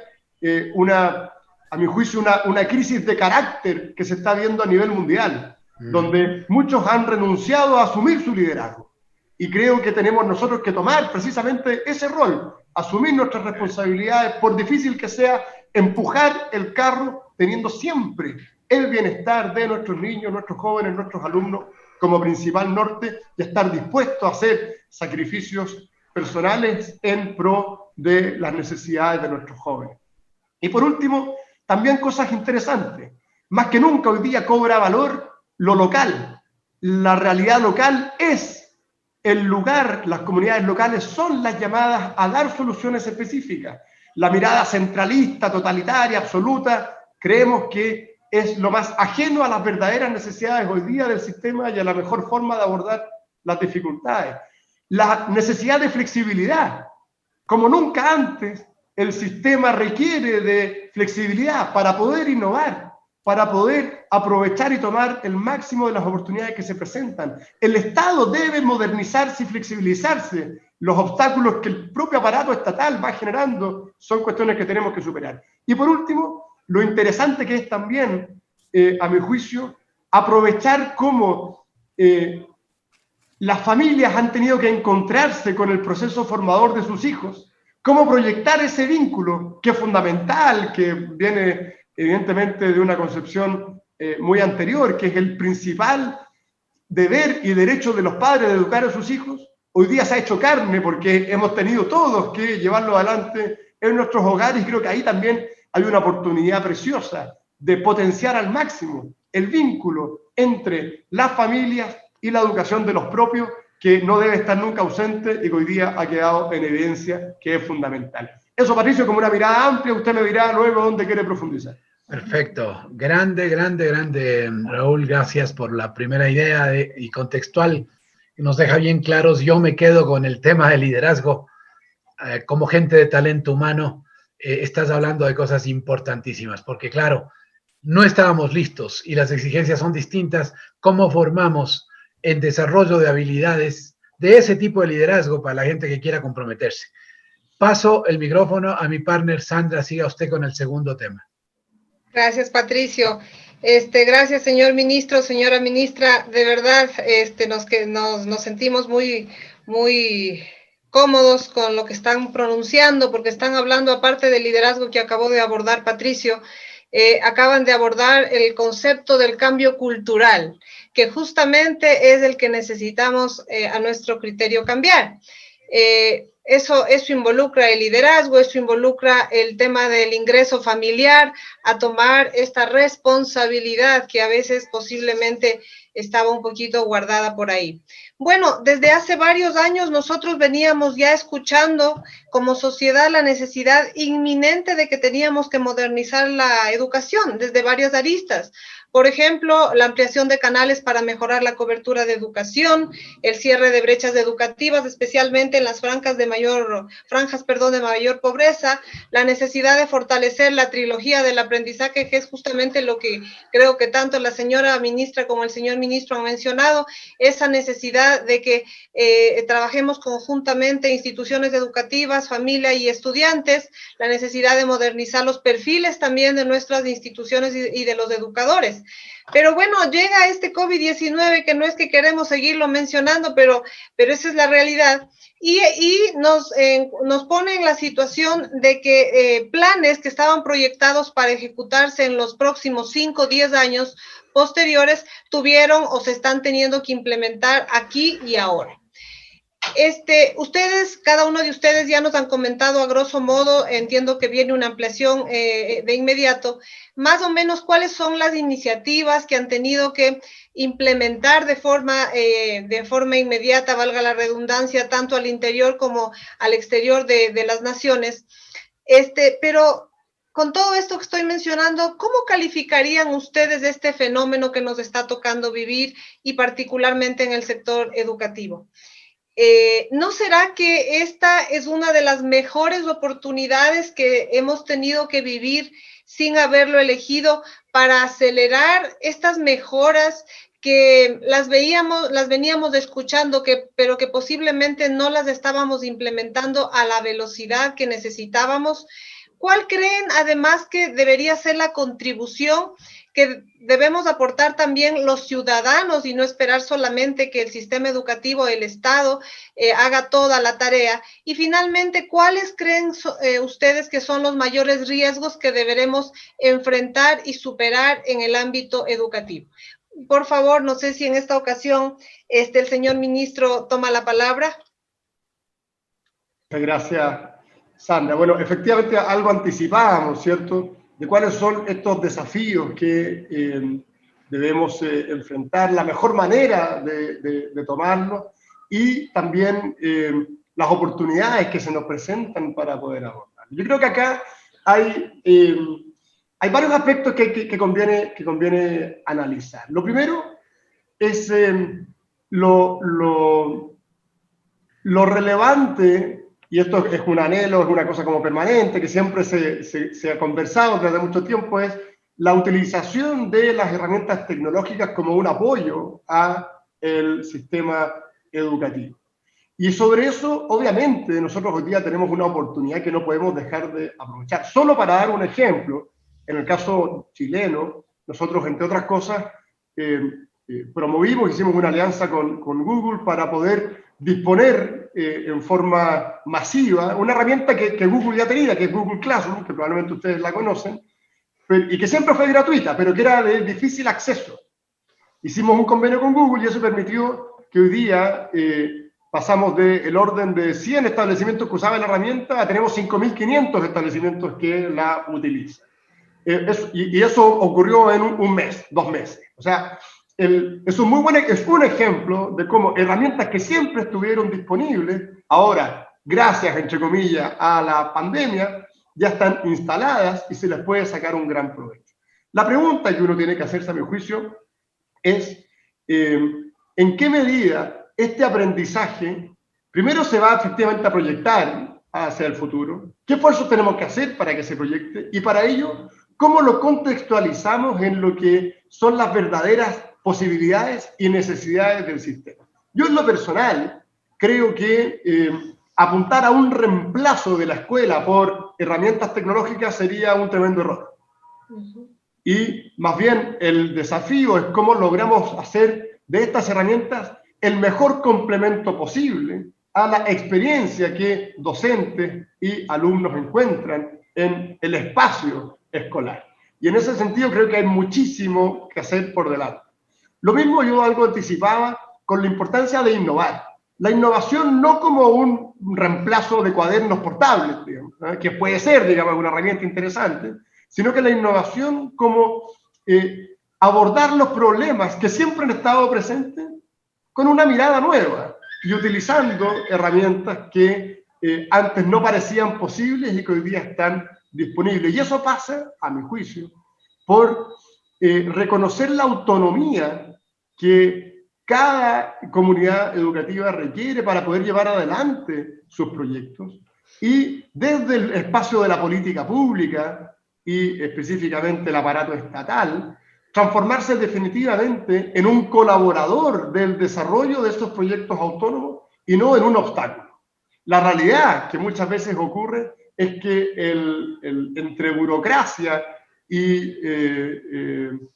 a mi juicio, una crisis de carácter que se está viendo a nivel mundial, donde muchos han renunciado a asumir su liderazgo. Y creo que tenemos nosotros que tomar precisamente ese rol, asumir nuestras responsabilidades, por difícil que sea, empujar el carro teniendo siempre el bienestar de nuestros niños, nuestros jóvenes, nuestros alumnos como principal norte, y estar dispuestos a hacer sacrificios personales en pro de las necesidades de nuestros jóvenes. Y por último, también cosas interesantes. Más que nunca hoy día cobra valor lo local. La realidad local es el lugar, las comunidades locales son las llamadas a dar soluciones específicas. La mirada centralista, totalitaria, absoluta, creemos que es lo más ajeno a las verdaderas necesidades hoy día del sistema y a la mejor forma de abordar las dificultades. La necesidad de flexibilidad. Como nunca antes, el sistema requiere de flexibilidad para poder innovar, para poder aprovechar y tomar el máximo de las oportunidades que se presentan. El Estado debe modernizarse y flexibilizarse. Los obstáculos que el propio aparato estatal va generando son cuestiones que tenemos que superar. Y por último, lo interesante que es también, a mi juicio, aprovechar cómo las familias han tenido que encontrarse con el proceso formador de sus hijos, cómo proyectar ese vínculo que es fundamental, que viene evidentemente de una concepción muy anterior, que es el principal deber y derecho de los padres de educar a sus hijos. Hoy día se ha hecho carne porque hemos tenido todos que llevarlo adelante en nuestros hogares, y creo que ahí también hay una oportunidad preciosa de potenciar al máximo el vínculo entre las familias y la educación de los propios, que no debe estar nunca ausente y que hoy día ha quedado en evidencia que es fundamental. Eso, Patricio, como una mirada amplia, usted me dirá luego dónde quiere profundizar.
Perfecto. Grande, Raúl, gracias por la primera idea y contextual, que nos deja bien claros. Yo me quedo con el tema del liderazgo. Como gente de talento humano, estás hablando de cosas importantísimas, porque claro, no estábamos listos y las exigencias son distintas. ¿Cómo formamos en desarrollo de habilidades de ese tipo de liderazgo para la gente que quiera comprometerse? Paso el micrófono a mi partner Sandra, siga usted con el segundo tema.
Gracias, Patricio. Gracias, señor ministro, señora ministra. De verdad, nos sentimos muy cómodos con lo que están pronunciando, porque están hablando, aparte del liderazgo que acabó de abordar Patricio, acaban de abordar el concepto del cambio cultural, que justamente es el que necesitamos a nuestro criterio cambiar. Eso involucra el liderazgo, eso involucra el tema del ingreso familiar, a tomar esta responsabilidad que a veces posiblemente estaba un poquito guardada por ahí. Bueno, desde hace varios años nosotros veníamos ya escuchando como sociedad la necesidad inminente de que teníamos que modernizar la educación desde varias aristas. Por ejemplo, la ampliación de canales para mejorar la cobertura de educación, el cierre de brechas educativas, especialmente en las franjas de mayor pobreza, la necesidad de fortalecer la trilogía del aprendizaje, que es justamente lo que creo que tanto la señora ministra como el señor ministro han mencionado, esa necesidad de que trabajemos conjuntamente instituciones educativas, alumnas, familia y estudiantes, la necesidad de modernizar los perfiles también de nuestras instituciones y de los educadores. Pero bueno, llega este COVID-19, que no es que queremos seguirlo mencionando, pero esa es la realidad. Y nos pone en la situación de que planes que estaban proyectados para ejecutarse en los próximos 5 o 10 años posteriores tuvieron o se están teniendo que implementar aquí y ahora. Cada uno de ustedes ya nos han comentado a grosso modo, entiendo que viene una ampliación de inmediato, más o menos cuáles son las iniciativas que han tenido que implementar de forma inmediata, valga la redundancia, tanto al interior como al exterior de las naciones. Pero con todo esto que estoy mencionando, ¿cómo calificarían ustedes este fenómeno que nos está tocando vivir y particularmente en el sector educativo? ¿No será que esta es una de las mejores oportunidades que hemos tenido que vivir sin haberlo elegido para acelerar estas mejoras que las veníamos escuchando, pero que posiblemente no las estábamos implementando a la velocidad que necesitábamos? ¿Cuál creen además que debería ser la contribución que debemos aportar también los ciudadanos y no esperar solamente que el sistema educativo, el Estado, haga toda la tarea? Y finalmente, ¿cuáles creen ustedes que son los mayores riesgos que deberemos enfrentar y superar en el ámbito educativo? Por favor, no sé si en esta ocasión el señor ministro toma la palabra.
Muchas gracias, Sandra. Bueno, efectivamente algo anticipábamos, ¿cierto?, de cuáles son estos desafíos que debemos enfrentar, la mejor manera de tomarlos y también las oportunidades que se nos presentan para poder abordarlos. Yo creo que acá hay varios aspectos que conviene analizar. Lo primero es lo relevante. Y esto es un anhelo, es una cosa como permanente, que siempre se ha conversado desde mucho tiempo, es la utilización de las herramientas tecnológicas como un apoyo al sistema educativo. Y sobre eso, obviamente, nosotros hoy día tenemos una oportunidad que no podemos dejar de aprovechar. Solo para dar un ejemplo, en el caso chileno, nosotros, entre otras cosas, hicimos una alianza con Google para poder disponer en forma masiva una herramienta que Google ya tenía, que es Google Classroom, que probablemente ustedes la conocen, y que siempre fue gratuita, pero que era de difícil acceso. Hicimos un convenio con Google y eso permitió que hoy día pasamos del orden de 100 establecimientos que usaban la herramienta a tenemos 5.500 establecimientos que la utilizan. Y eso ocurrió en un mes, 2 meses. O sea, es un ejemplo de cómo herramientas que siempre estuvieron disponibles, ahora, gracias, entre comillas, a la pandemia, ya están instaladas y se les puede sacar un gran provecho. La pregunta que uno tiene que hacerse, a mi juicio, es en qué medida este aprendizaje primero se va efectivamente a proyectar hacia el futuro, qué esfuerzos tenemos que hacer para que se proyecte y para ello, cómo lo contextualizamos en lo que son las verdaderas posibilidades y necesidades del sistema. Yo en lo personal creo que apuntar a un reemplazo de la escuela por herramientas tecnológicas sería un tremendo error. Y más bien el desafío es cómo logramos hacer de estas herramientas el mejor complemento posible a la experiencia que docentes y alumnos encuentran en el espacio escolar. Y en ese sentido creo que hay muchísimo que hacer por delante. Lo mismo yo algo anticipaba con la importancia de innovar. La innovación no como un reemplazo de cuadernos portables, digamos, que puede ser, digamos, una herramienta interesante, sino que la innovación como abordar los problemas que siempre han estado presentes con una mirada nueva y utilizando herramientas que antes no parecían posibles y que hoy día están disponibles. Y eso pasa, a mi juicio, por reconocer la autonomía que cada comunidad educativa requiere para poder llevar adelante sus proyectos y desde el espacio de la política pública y específicamente el aparato estatal, transformarse definitivamente en un colaborador del desarrollo de estos proyectos autónomos y no en un obstáculo. La realidad que muchas veces ocurre es que entre burocracia y en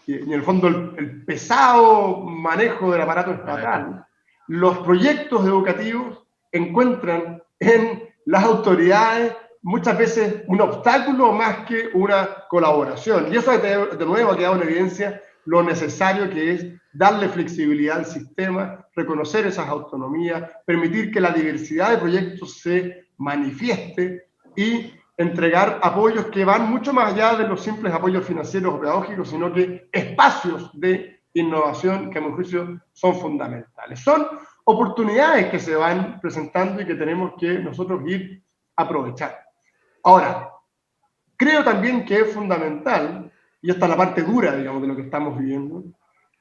el fondo el pesado manejo del aparato estatal, los proyectos educativos encuentran en las autoridades muchas veces un obstáculo más que una colaboración. Y eso de nuevo ha quedado en evidencia lo necesario que es darle flexibilidad al sistema, reconocer esas autonomías, permitir que la diversidad de proyectos se manifieste y entregar apoyos que van mucho más allá de los simples apoyos financieros o pedagógicos, sino que espacios de innovación que a mi juicio son fundamentales. Son oportunidades que se van presentando y que tenemos que nosotros ir aprovechando. Ahora, creo también que es fundamental, y esta es la parte dura, digamos, de lo que estamos viviendo,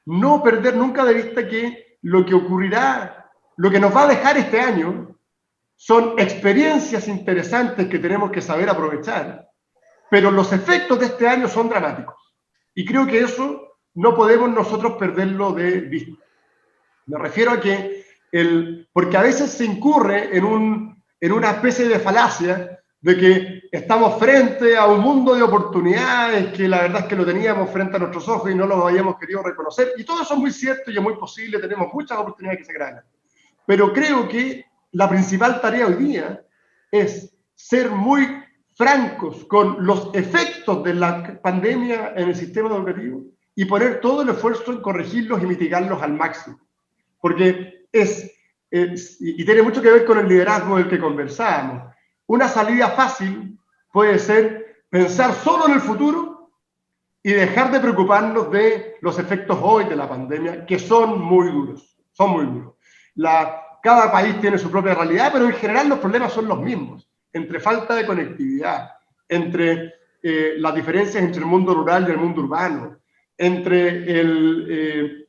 no perder nunca de vista que lo que ocurrirá, lo que nos va a dejar este año, son experiencias interesantes que tenemos que saber aprovechar, pero los efectos de este año son dramáticos. Y creo que eso no podemos nosotros perderlo de vista. Me refiero a que, porque a veces se incurre en una especie de falacia de que estamos frente a un mundo de oportunidades que la verdad es que lo teníamos frente a nuestros ojos y no lo habíamos querido reconocer. Y todo eso es muy cierto y es muy posible, tenemos muchas oportunidades que se crean. Pero creo que la principal tarea hoy día es ser muy francos con los efectos de la pandemia en el sistema educativo y poner todo el esfuerzo en corregirlos y mitigarlos al máximo. Porque y tiene mucho que ver con el liderazgo del que conversábamos. Una salida fácil puede ser pensar solo en el futuro y dejar de preocuparnos de los efectos hoy de la pandemia, que son muy duros, son muy duros. Cada país tiene su propia realidad, pero en general los problemas son los mismos, entre falta de conectividad, entre las diferencias entre el mundo rural y el mundo urbano, entre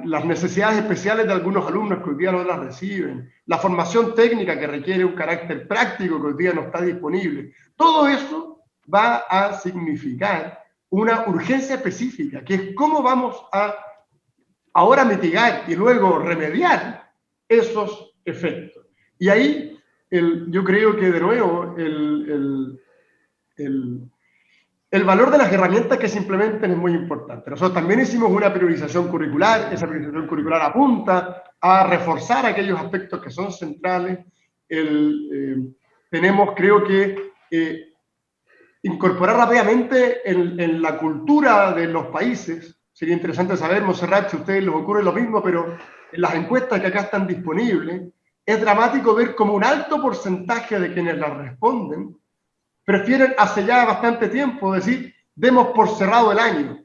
las necesidades especiales de algunos alumnos que hoy día no las reciben, la formación técnica que requiere un carácter práctico que hoy día no está disponible. Todo eso va a significar una urgencia específica, que es cómo vamos a ahora mitigar y luego remediar esos efectos. Y ahí yo creo que de nuevo el valor de las herramientas que se implementen es muy importante. Nosotros también hicimos una priorización curricular, esa priorización curricular apunta a reforzar aquellos aspectos que son centrales. Tenemos, creo que, incorporar rápidamente en la cultura de los países. Sería interesante saber, Montserrat, si a ustedes les ocurre lo mismo, pero en las encuestas que acá están disponibles, es dramático ver como un alto porcentaje de quienes las responden prefieren hace ya bastante tiempo decir, demos por cerrado el año.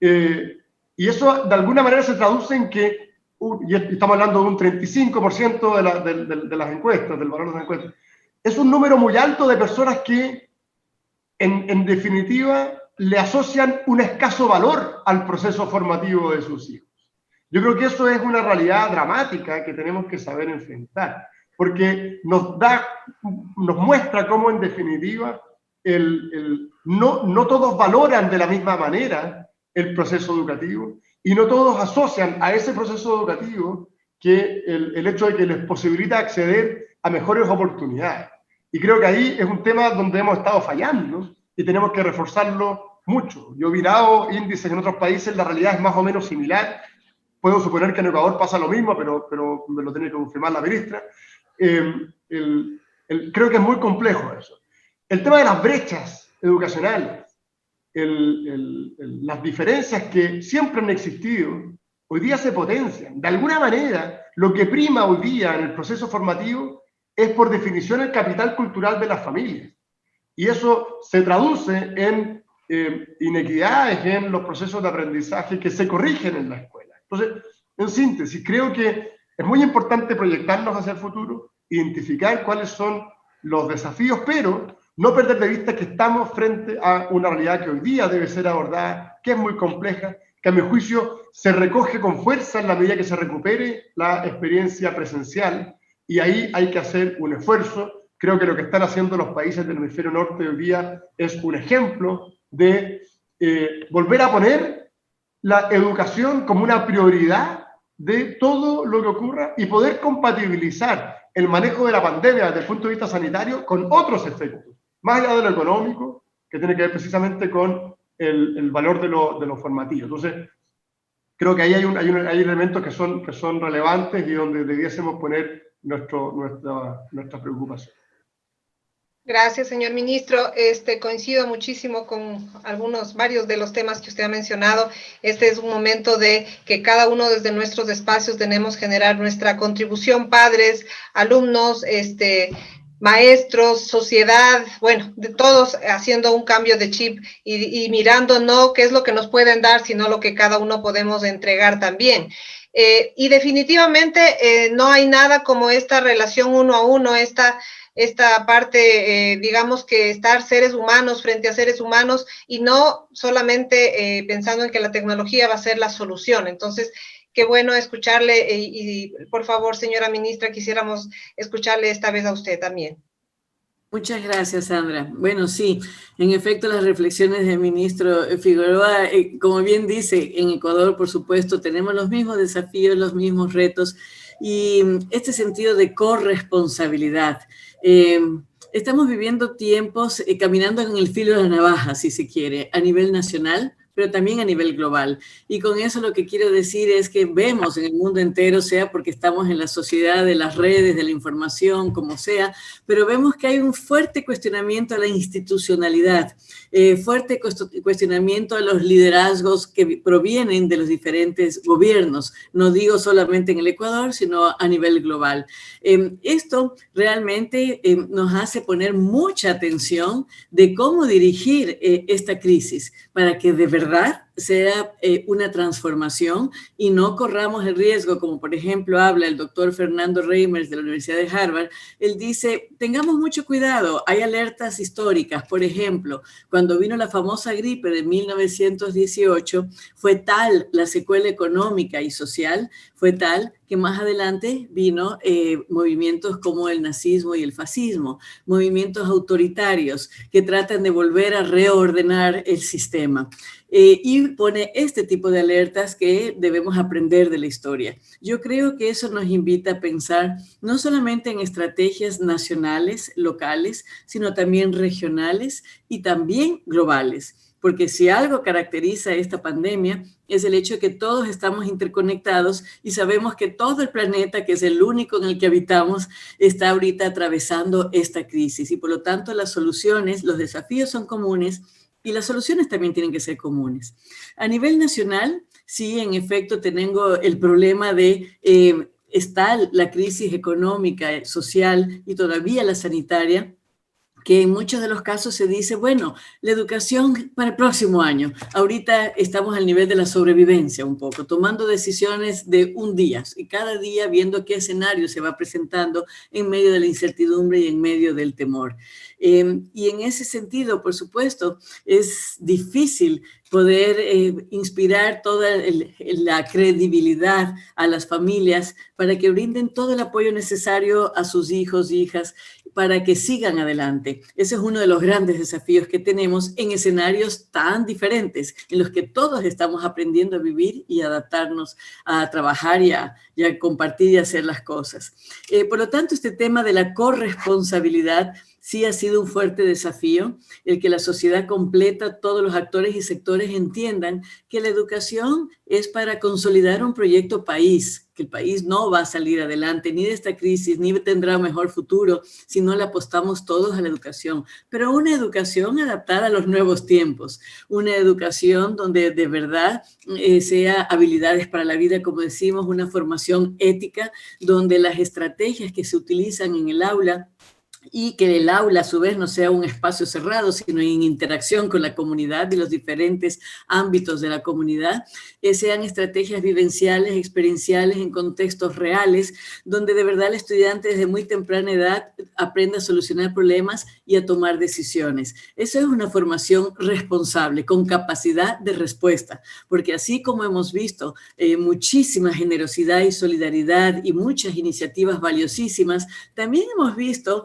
Y eso de alguna manera se traduce en que, y estamos hablando de un 35% de las encuestas, del valor de las encuestas, es un número muy alto de personas que, en definitiva, le asocian un escaso valor al proceso formativo de sus hijos. Yo creo que eso es una realidad dramática que tenemos que saber enfrentar, porque nos muestra cómo, en definitiva, no todos valoran de la misma manera el proceso educativo y no todos asocian a ese proceso educativo que el hecho de que les posibilita acceder a mejores oportunidades. Y creo que ahí es un tema donde hemos estado fallando y tenemos que reforzarlo mucho. Yo he mirado índices en otros países, la realidad es más o menos similar. Puedo suponer que en Ecuador pasa lo mismo, pero me lo tiene que confirmar la ministra. Creo que es muy complejo eso. El tema de las brechas educacionales, las diferencias que siempre han existido, hoy día se potencian. De alguna manera, lo que prima hoy día en el proceso formativo es, por definición, el capital cultural de las familias. Y eso se traduce en inequidades en los procesos de aprendizaje que se corrigen en la escuela. Entonces, en síntesis, creo que es muy importante proyectarnos hacia el futuro, identificar cuáles son los desafíos, pero no perder de vista que estamos frente a una realidad que hoy día debe ser abordada, que es muy compleja, que a mi juicio se recoge con fuerza en la medida que se recupere la experiencia presencial, y ahí hay que hacer un esfuerzo. Creo que lo que están haciendo los países del hemisferio norte hoy día es un ejemplo de volver a poner la educación como una prioridad de todo lo que ocurra y poder compatibilizar el manejo de la pandemia desde el punto de vista sanitario con otros efectos, más allá de lo económico, que tiene que ver precisamente con el valor de lo formativo. Entonces, creo que ahí hay elementos que son relevantes y donde debiésemos poner nuestra preocupación.
Gracias, señor ministro. Coincido muchísimo con varios de los temas que usted ha mencionado. Este es un momento de que cada uno desde nuestros espacios tenemos que generar nuestra contribución, padres, alumnos, maestros, sociedad, bueno, de todos haciendo un cambio de chip y mirando no qué es lo que nos pueden dar, sino lo que cada uno podemos entregar también. Y definitivamente no hay nada como esta relación uno a uno, esta parte, digamos que estar seres humanos frente a seres humanos y no solamente pensando en que la tecnología va a ser la solución. Entonces, qué bueno escucharle y por favor, señora ministra, quisiéramos escucharle esta vez a usted también.
Muchas gracias, Sandra. Bueno, sí, en efecto, las reflexiones del ministro Figueroa, como bien dice, en Ecuador, por supuesto, tenemos los mismos desafíos, los mismos retos y este sentido de corresponsabilidad. Estamos viviendo tiempos caminando en el filo de la navaja, si se quiere, a nivel nacional, pero también a nivel global. Y con eso lo que quiero decir es que vemos en el mundo entero, sea porque estamos en la sociedad de las redes, de la información, como sea, pero vemos que hay un fuerte cuestionamiento a la institucionalidad, fuerte cuestionamiento a los liderazgos que provienen de los diferentes gobiernos. No digo solamente en el Ecuador, sino a nivel global. Esto realmente nos hace poner mucha atención de cómo dirigir esta crisis para que de verdad sea una transformación y no corramos el riesgo, como por ejemplo habla el doctor Fernando Reimers de la Universidad de Harvard. Él dice, tengamos mucho cuidado, hay alertas históricas. Por ejemplo, cuando vino la famosa gripe de 1918, fue tal la secuela económica y social, fue tal que más adelante vino movimientos como el nazismo y el fascismo, movimientos autoritarios que tratan de volver a reordenar el sistema. Y pone este tipo de alertas que debemos aprender de la historia. Yo creo que eso nos invita a pensar no solamente en estrategias nacionales, locales, sino también regionales y también globales. Porque si algo caracteriza esta pandemia es el hecho de que todos estamos interconectados y sabemos que todo el planeta, que es el único en el que habitamos, está ahorita atravesando esta crisis. Y por lo tanto las soluciones, los desafíos son comunes y las soluciones también tienen que ser comunes. A nivel nacional, sí, en efecto, tengo el problema de está la crisis económica, social y todavía la sanitaria, que en muchos de los casos se dice, bueno, la educación para el próximo año. Ahorita estamos al nivel de la sobrevivencia un poco, tomando decisiones de un día y cada día viendo qué escenario se va presentando en medio de la incertidumbre y en medio del temor. Y en ese sentido, por supuesto, es difícil poder inspirar toda la credibilidad a las familias para que brinden todo el apoyo necesario a sus hijos e hijas para que sigan adelante. Ese es uno de los grandes desafíos que tenemos en escenarios tan diferentes, en los que todos estamos aprendiendo a vivir y adaptarnos a trabajar y a compartir y hacer las cosas. Por lo tanto, este tema de la corresponsabilidad sí ha sido un fuerte desafío, el que la sociedad completa, todos los actores y sectores entiendan que la educación es para consolidar un proyecto país, que el país no va a salir adelante ni de esta crisis, ni tendrá un mejor futuro si no le apostamos todos a la educación, pero una educación adaptada a los nuevos tiempos, una educación donde de verdad sea habilidades para la vida, como decimos, una formación ética, donde las estrategias que se utilizan en el aula y que el aula a su vez no sea un espacio cerrado, sino en interacción con la comunidad y los diferentes ámbitos de la comunidad, sean estrategias vivenciales, experienciales en contextos reales, donde de verdad el estudiante desde muy temprana edad aprenda a solucionar problemas y a tomar decisiones. Eso es una formación responsable, con capacidad de respuesta, porque así como hemos visto muchísima generosidad y solidaridad y muchas iniciativas valiosísimas, también hemos visto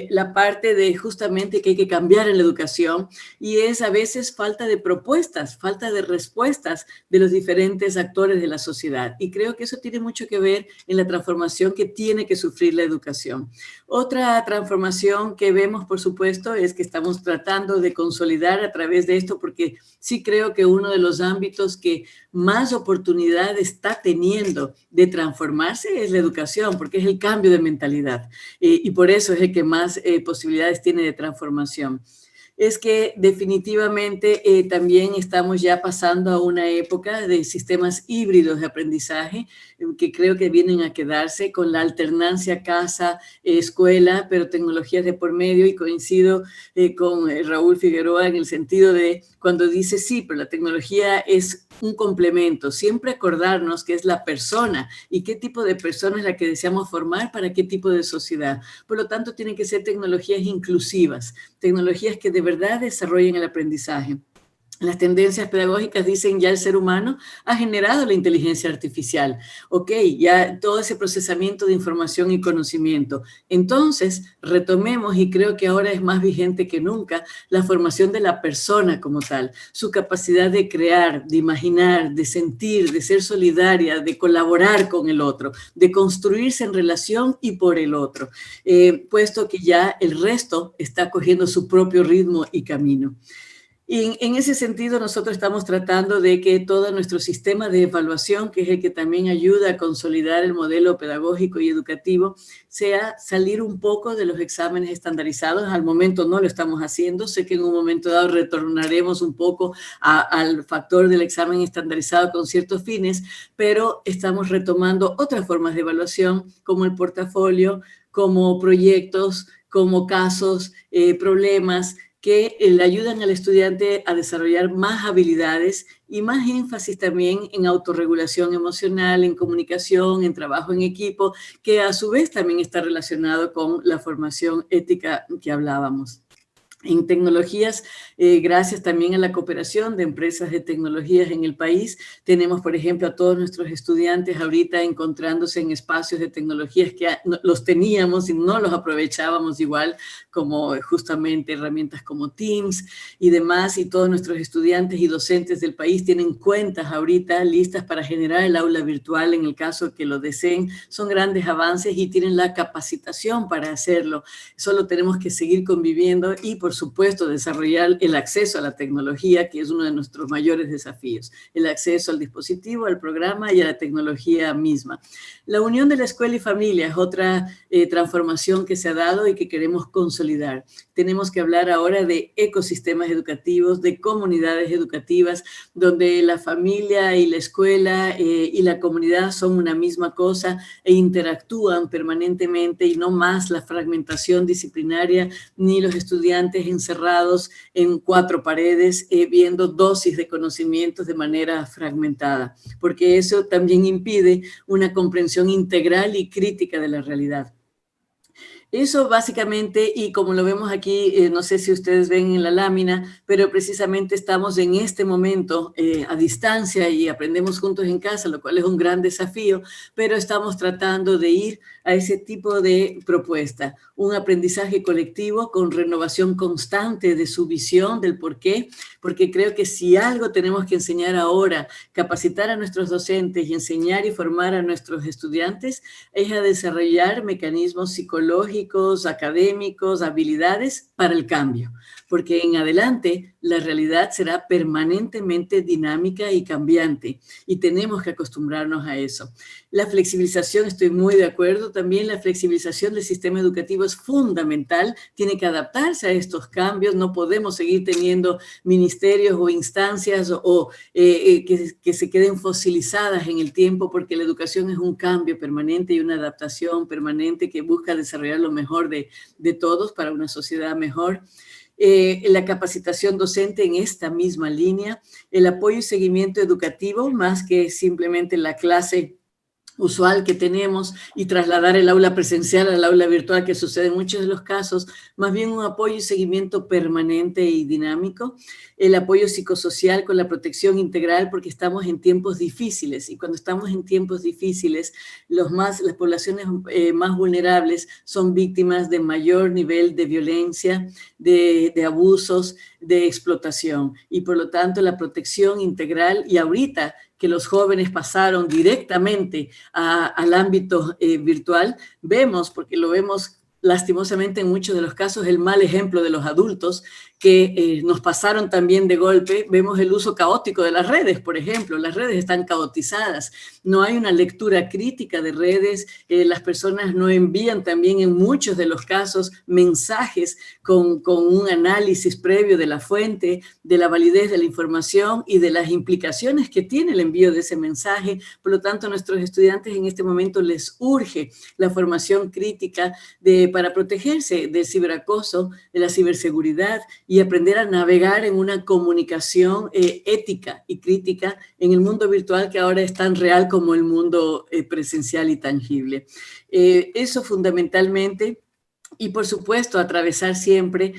la parte de justamente que hay que cambiar en la educación, y es a veces falta de propuestas, falta de respuestas de los diferentes actores de la sociedad. Y creo que eso tiene mucho que ver en la transformación que tiene que sufrir la educación. Otra transformación que vemos, por supuesto, es que estamos tratando de consolidar a través de esto, porque sí creo que uno de los ámbitos que más oportunidad está teniendo de transformarse es la educación, porque es el cambio de mentalidad, y por eso es el que más posibilidades tiene de transformación. Es que definitivamente también estamos ya pasando a una época de sistemas híbridos de aprendizaje que creo que vienen a quedarse con la alternancia casa-escuela, pero tecnologías de por medio, y coincido con Raúl Figueroa en el sentido de cuando dice sí, pero la tecnología es un complemento, siempre acordarnos que es la persona y qué tipo de persona es la que deseamos formar para qué tipo de sociedad. Por lo tanto, tienen que ser tecnologías inclusivas, tecnologías que de verdad desarrollen el aprendizaje. Las tendencias pedagógicas dicen ya el ser humano ha generado la inteligencia artificial. Ok, ya todo ese procesamiento de información y conocimiento. Entonces, retomemos, y creo que ahora es más vigente que nunca, la formación de la persona como tal, su capacidad de crear, de imaginar, de sentir, de ser solidaria, de colaborar con el otro, de construirse en relación y por el otro, puesto que ya el resto está cogiendo su propio ritmo y camino. Y en ese sentido, nosotros estamos tratando de que todo nuestro sistema de evaluación, que es el que también ayuda a consolidar el modelo pedagógico y educativo, sea salir un poco de los exámenes estandarizados. Al momento no lo estamos haciendo. Sé que en un momento dado retornaremos un poco al factor del examen estandarizado con ciertos fines, pero estamos retomando otras formas de evaluación, como el portafolio, como proyectos, como casos, problemas, que le ayudan al estudiante a desarrollar más habilidades y más énfasis también en autorregulación emocional, en comunicación, en trabajo en equipo, que a su vez también está relacionado con la formación ética que hablábamos. En tecnologías, gracias también a la cooperación de empresas de tecnologías en el país, tenemos, por ejemplo, a todos nuestros estudiantes ahorita encontrándose en espacios de tecnologías que los teníamos y no los aprovechábamos igual, como justamente herramientas como Teams y demás, y todos nuestros estudiantes y docentes del país tienen cuentas ahorita listas para generar el aula virtual en el caso que lo deseen. Son grandes avances y tienen la capacitación para hacerlo. Solo tenemos que seguir conviviendo y, por supuesto, desarrollar el acceso a la tecnología, que es uno de nuestros mayores desafíos, el acceso al dispositivo, al programa y a la tecnología misma. La unión de la escuela y familia es otra transformación que se ha dado y que queremos consolidar. Tenemos que hablar ahora de ecosistemas educativos, de comunidades educativas, donde la familia y la escuela y la comunidad son una misma cosa e interactúan permanentemente, y no más la fragmentación disciplinaria ni los estudiantes encerrados en 4 paredes viendo dosis de conocimientos de manera fragmentada, porque eso también impide una comprensión integral y crítica de la realidad. Eso básicamente, y como lo vemos aquí, no sé si ustedes ven en la lámina, pero precisamente estamos en este momento a distancia y aprendemos juntos en casa, lo cual es un gran desafío, pero estamos tratando de ir a ese tipo de propuesta, un aprendizaje colectivo con renovación constante de su visión, del por qué, porque creo que si algo tenemos que enseñar ahora, capacitar a nuestros docentes y enseñar y formar a nuestros estudiantes, es a desarrollar mecanismos psicológicos, académicos, habilidades para el cambio, porque en adelante la realidad será permanentemente dinámica y cambiante y tenemos que acostumbrarnos a eso. La flexibilización, estoy muy de acuerdo, también la flexibilización del sistema educativo es fundamental, tiene que adaptarse a estos cambios, no podemos seguir teniendo ministerios o instancias que se queden fosilizadas en el tiempo, porque la educación es un cambio permanente y una adaptación permanente que busca desarrollar lo mejor de todos para una sociedad mejor. La capacitación docente en esta misma línea, el apoyo y seguimiento educativo, más que simplemente la clase usual que tenemos y trasladar el aula presencial al aula virtual, que sucede en muchos de los casos, más bien un apoyo y seguimiento permanente y dinámico, el apoyo psicosocial con la protección integral, porque estamos en tiempos difíciles, y cuando estamos en tiempos difíciles, las poblaciones más vulnerables son víctimas de mayor nivel de violencia, de abusos, de explotación, y por lo tanto la protección integral, y ahorita que los jóvenes pasaron directamente al ámbito virtual, vemos, porque lo vemos lastimosamente en muchos de los casos, el mal ejemplo de los adultos que nos pasaron también de golpe. Vemos el uso caótico de las redes, por ejemplo. Las redes están caotizadas, no hay una lectura crítica de redes, las personas no envían también en muchos de los casos mensajes con un análisis previo de la fuente, de la validez de la información y de las implicaciones que tiene el envío de ese mensaje. Por lo tanto, a nuestros estudiantes en este momento les urge la formación crítica para protegerse del ciberacoso, de la ciberseguridad, y aprender a navegar en una comunicación ética y crítica en el mundo virtual, que ahora es tan real como el mundo presencial y tangible. Eso fundamentalmente. Y por supuesto, atravesar siempre,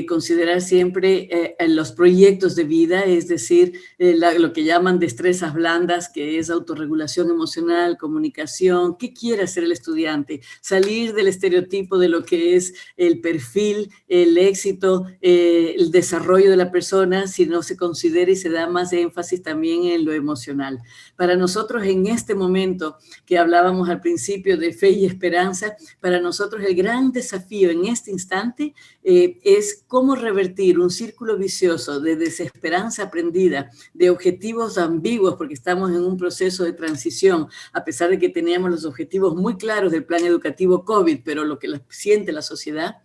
considerar siempre los proyectos de vida, es decir, lo que llaman destrezas blandas, que es autorregulación emocional, comunicación. ¿Qué quiere hacer el estudiante? Salir del estereotipo de lo que es el perfil, el éxito, el desarrollo de la persona, si no se considera y se da más énfasis también en lo emocional. Para nosotros en este momento, que hablábamos al principio de fe y esperanza, para nosotros el gran desafío en este instante es cómo revertir un círculo vicioso de desesperanza aprendida, de objetivos ambiguos, porque estamos en un proceso de transición, a pesar de que teníamos los objetivos muy claros del plan educativo COVID, pero lo que siente la sociedad,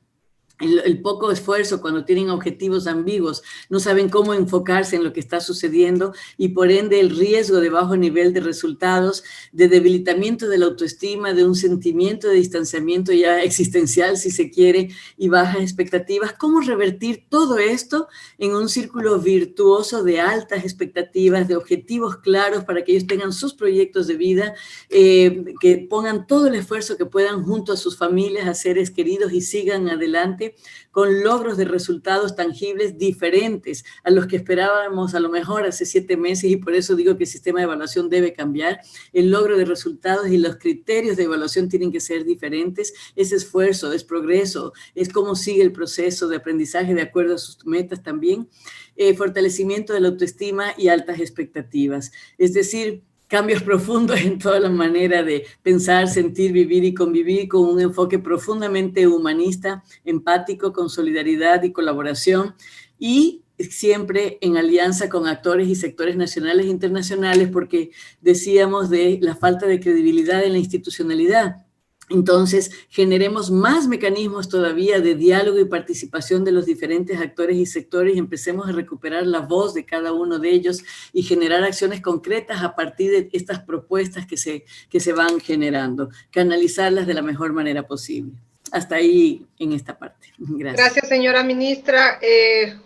el poco esfuerzo cuando tienen objetivos ambiguos, no saben cómo enfocarse en lo que está sucediendo, y por ende el riesgo de bajo nivel de resultados, de debilitamiento de la autoestima, de un sentimiento de distanciamiento ya existencial, si se quiere, y bajas expectativas. ¿Cómo revertir todo esto en un círculo virtuoso de altas expectativas, de objetivos claros para que ellos tengan sus proyectos de vida, que pongan todo el esfuerzo que puedan junto a sus familias, a seres queridos, y sigan adelante con logros de resultados tangibles diferentes a los que esperábamos a lo mejor hace 7 meses, y por eso digo que el sistema de evaluación debe cambiar. El logro de resultados y los criterios de evaluación tienen que ser diferentes. Es esfuerzo, es progreso, es cómo sigue el proceso de aprendizaje de acuerdo a sus metas también. Fortalecimiento de la autoestima y altas expectativas. Es decir, cambios profundos en toda la manera de pensar, sentir, vivir y convivir, con un enfoque profundamente humanista, empático, con solidaridad y colaboración, y siempre en alianza con actores y sectores nacionales e internacionales, porque decíamos de la falta de credibilidad en la institucionalidad. Entonces, generemos más mecanismos todavía de diálogo y participación de los diferentes actores y sectores, y empecemos a recuperar la voz de cada uno de ellos y generar acciones concretas a partir de estas propuestas que se van generando, canalizarlas de la mejor manera posible. Hasta ahí en esta parte. Gracias.
Gracias, señora ministra.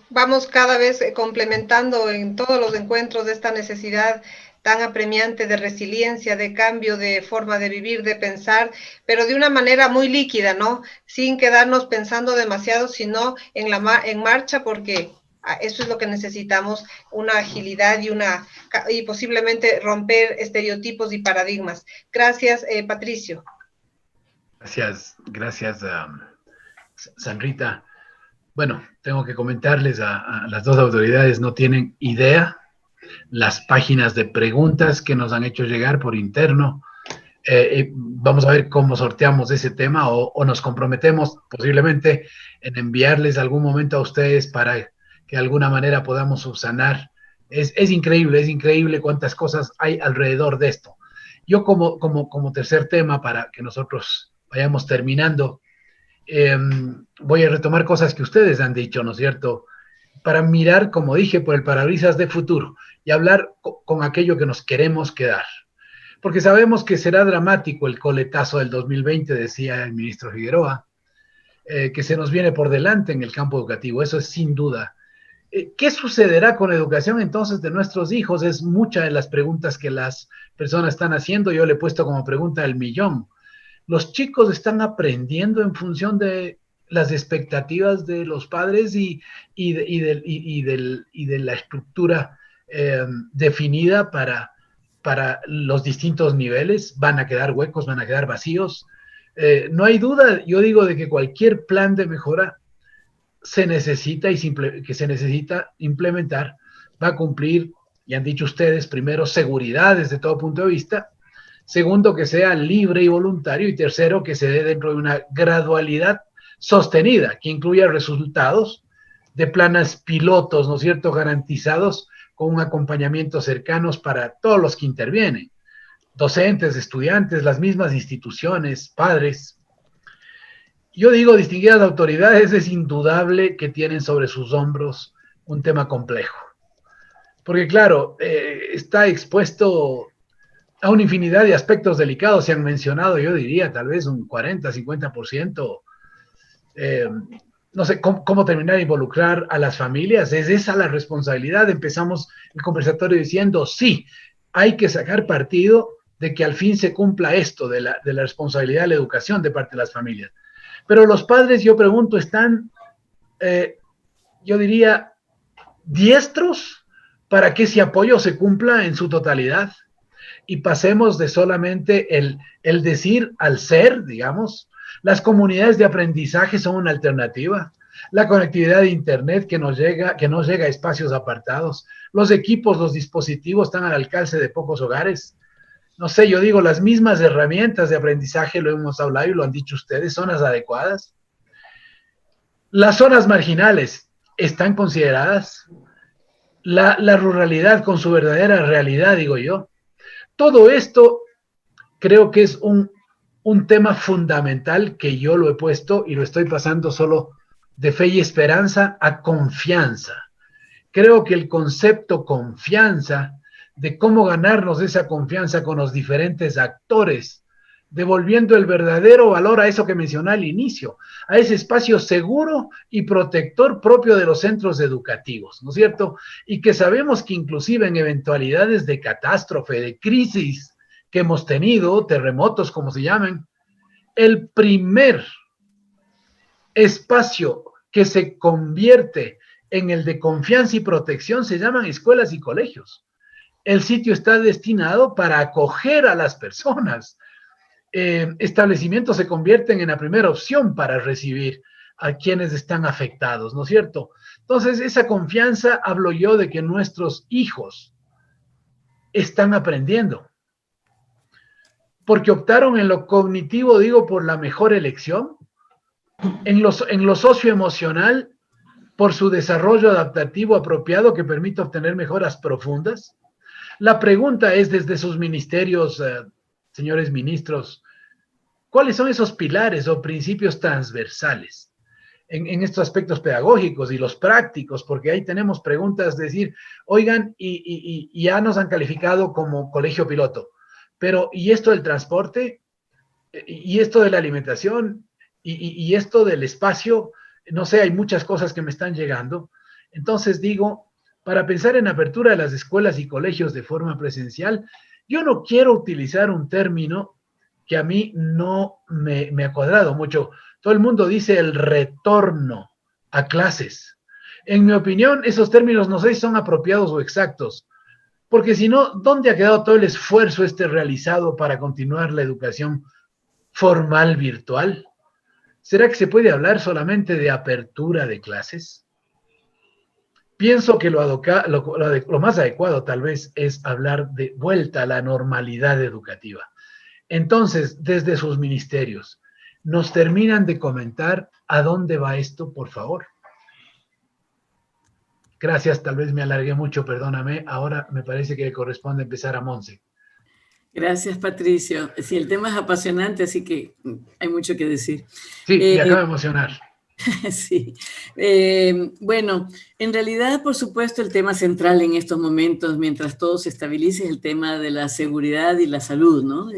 Vamos cada vez complementando en todos los encuentros de esta necesidad tan apremiante de resiliencia, de cambio, de forma de vivir, de pensar, pero de una manera muy líquida, ¿no? Sin quedarnos pensando demasiado, sino en marcha, porque eso es lo que necesitamos, una agilidad y posiblemente romper estereotipos y paradigmas. Gracias, Patricio.
Gracias, Sanrita. Bueno, tengo que comentarles a las dos autoridades, no tienen idea las páginas de preguntas que nos han hecho llegar por interno. Vamos a ver cómo sorteamos ese tema, o nos comprometemos posiblemente en enviarles algún momento a ustedes para que de alguna manera podamos subsanar. Es increíble cuántas cosas hay alrededor de esto. Yo como tercer tema, para que nosotros vayamos terminando, voy a retomar cosas que ustedes han dicho, ¿no es cierto?, para mirar, como dije, por el parabrisas de futuro y hablar con aquello que nos queremos quedar. Porque sabemos que será dramático el coletazo del 2020, decía el ministro Figueroa, que se nos viene por delante en el campo educativo, eso es sin duda. ¿Qué sucederá con la educación entonces de nuestros hijos? Es muchas de las preguntas que las personas están haciendo. Yo le he puesto como pregunta del millón. Los chicos están aprendiendo en función de las expectativas de los padres y de la estructura definida para los distintos niveles. Van a quedar huecos, van a quedar vacíos. No hay duda, yo digo, de que cualquier plan de mejora se necesita que se necesita implementar va a cumplir, y han dicho ustedes, primero, seguridad desde todo punto de vista, segundo, que sea libre y voluntario, y tercero, que se dé dentro de una gradualidad sostenida, que incluya resultados de planes pilotos, ¿no es cierto?, garantizados con un acompañamiento cercanos para todos los que intervienen, docentes, estudiantes, las mismas instituciones, padres. Yo digo, distinguidas autoridades, es indudable que tienen sobre sus hombros un tema complejo. Porque claro, está expuesto a una infinidad de aspectos delicados. Se han mencionado, yo diría, tal vez un 40, 50%. No sé cómo terminar de involucrar a las familias. ¿Es esa la responsabilidad? Empezamos el conversatorio diciendo, sí, hay que sacar partido de que al fin se cumpla esto de la responsabilidad de la educación de parte de las familias. Pero los padres, yo pregunto, ¿están, yo diría, diestros para que ese apoyo se cumpla en su totalidad? Y pasemos de solamente el decir al ser, digamos. Las comunidades de aprendizaje son una alternativa. La conectividad de Internet que nos llega a espacios apartados. Los equipos, los dispositivos están al alcance de pocos hogares. No sé, yo digo, las mismas herramientas de aprendizaje, lo hemos hablado y lo han dicho ustedes, son las adecuadas. Las zonas marginales están consideradas. La ruralidad con su verdadera realidad, digo yo. Todo esto creo que es un tema fundamental que yo lo he puesto y lo estoy pasando solo de fe y esperanza a confianza. Creo que el concepto confianza, de cómo ganarnos esa confianza con los diferentes actores, devolviendo el verdadero valor a eso que mencioné al inicio, a ese espacio seguro y protector propio de los centros educativos, ¿no es cierto? Y que sabemos que inclusive en eventualidades de catástrofe, de crisis que hemos tenido, terremotos como se llaman, el primer espacio que se convierte en el de confianza y protección se llaman escuelas y colegios. El sitio está destinado para acoger a las personas. Establecimientos se convierten en la primera opción para recibir a quienes están afectados, ¿no es cierto? Entonces, esa confianza, hablo yo de que nuestros hijos están aprendiendo, porque optaron en lo cognitivo, digo, por la mejor elección, en lo socioemocional, por su desarrollo adaptativo apropiado que permite obtener mejoras profundas. La pregunta es desde sus ministerios, señores ministros, ¿cuáles son esos pilares o principios transversales en estos aspectos pedagógicos y los prácticos? Porque ahí tenemos preguntas de decir, oigan, y ya nos han calificado como colegio piloto, pero ¿y esto del transporte? ¿Y esto de la alimentación? ¿Y esto del espacio? No sé, hay muchas cosas que me están llegando. Entonces digo, para pensar en apertura de las escuelas y colegios de forma presencial, yo no quiero utilizar un término que a mí no me ha cuadrado mucho. Todo el mundo dice el retorno a clases. En mi opinión, esos términos no sé si son apropiados o exactos, porque si no, ¿dónde ha quedado todo el esfuerzo realizado para continuar la educación formal virtual? ¿Será que se puede hablar solamente de apertura de clases? Pienso que lo más adecuado tal vez es hablar de vuelta a la normalidad educativa. Entonces, desde sus ministerios, ¿nos terminan de comentar a dónde va esto, por favor? Gracias, tal vez me alargué mucho, perdóname. Ahora me parece que le corresponde empezar a Monse.
Gracias, Patricio. Sí, el tema es apasionante, así que hay mucho que decir.
Sí, me acaba de emocionar.
Sí. Bueno, en realidad, por supuesto, el tema central en estos momentos, mientras todo se estabilice, es el tema de la seguridad y la salud, ¿no?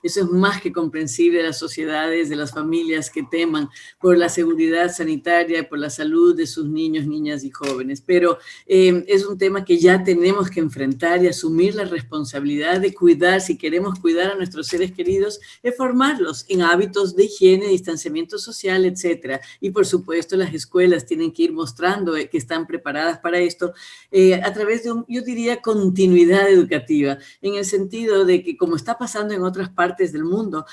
Eso es más que comprensible de las sociedades, de las familias que teman por la seguridad sanitaria, por la salud de sus niños, niñas y jóvenes. Pero es un tema que ya tenemos que enfrentar y asumir la responsabilidad de cuidar. Si queremos cuidar a nuestros seres queridos, es formarlos en hábitos de higiene, distanciamiento social, etcétera. Y por supuesto, las escuelas tienen que ir mostrando que están preparadas para esto a través de, yo diría, continuidad educativa, en el sentido de que, como está pasando en otras partes del mundo,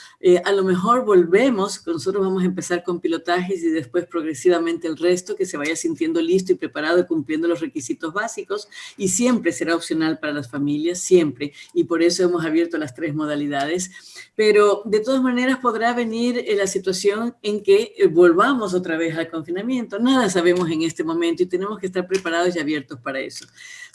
a lo mejor volvemos, nosotros vamos a empezar con pilotajes y después progresivamente el resto, que se vaya sintiendo listo y preparado y cumpliendo los requisitos básicos, y siempre será opcional para las familias, siempre, y por eso hemos abierto las 3 modalidades. Pero de todas maneras podrá venir la situación en que volvamos otra vez al confinamiento. Nada sabemos en este momento y tenemos que estar preparados y abiertos para eso.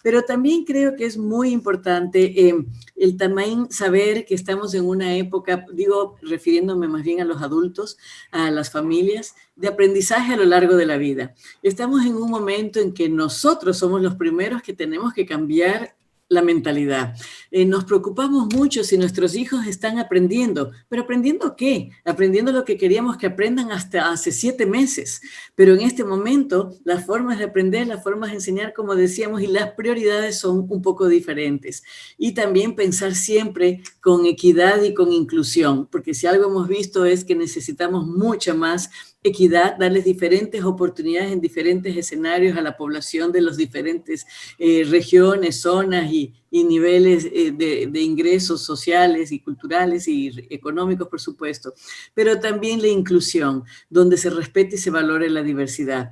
Pero también creo que es muy importante el también saber que estamos en una época, digo, refiriéndome más bien a los adultos, a las familias, de aprendizaje a lo largo de la vida. Estamos en un momento en que nosotros somos los primeros que tenemos que cambiar la mentalidad. Nos preocupamos mucho si nuestros hijos están aprendiendo, pero ¿aprendiendo qué? Aprendiendo lo que queríamos que aprendan hasta hace 7 meses. Pero en este momento, las formas de aprender, las formas de enseñar, como decíamos, y las prioridades son un poco diferentes. Y también pensar siempre con equidad y con inclusión, porque si algo hemos visto es que necesitamos mucha más equidad, darles diferentes oportunidades en diferentes escenarios a la población de las diferentes regiones, zonas y niveles de ingresos sociales y culturales y económicos, por supuesto, pero también la inclusión, donde se respete y se valore la diversidad.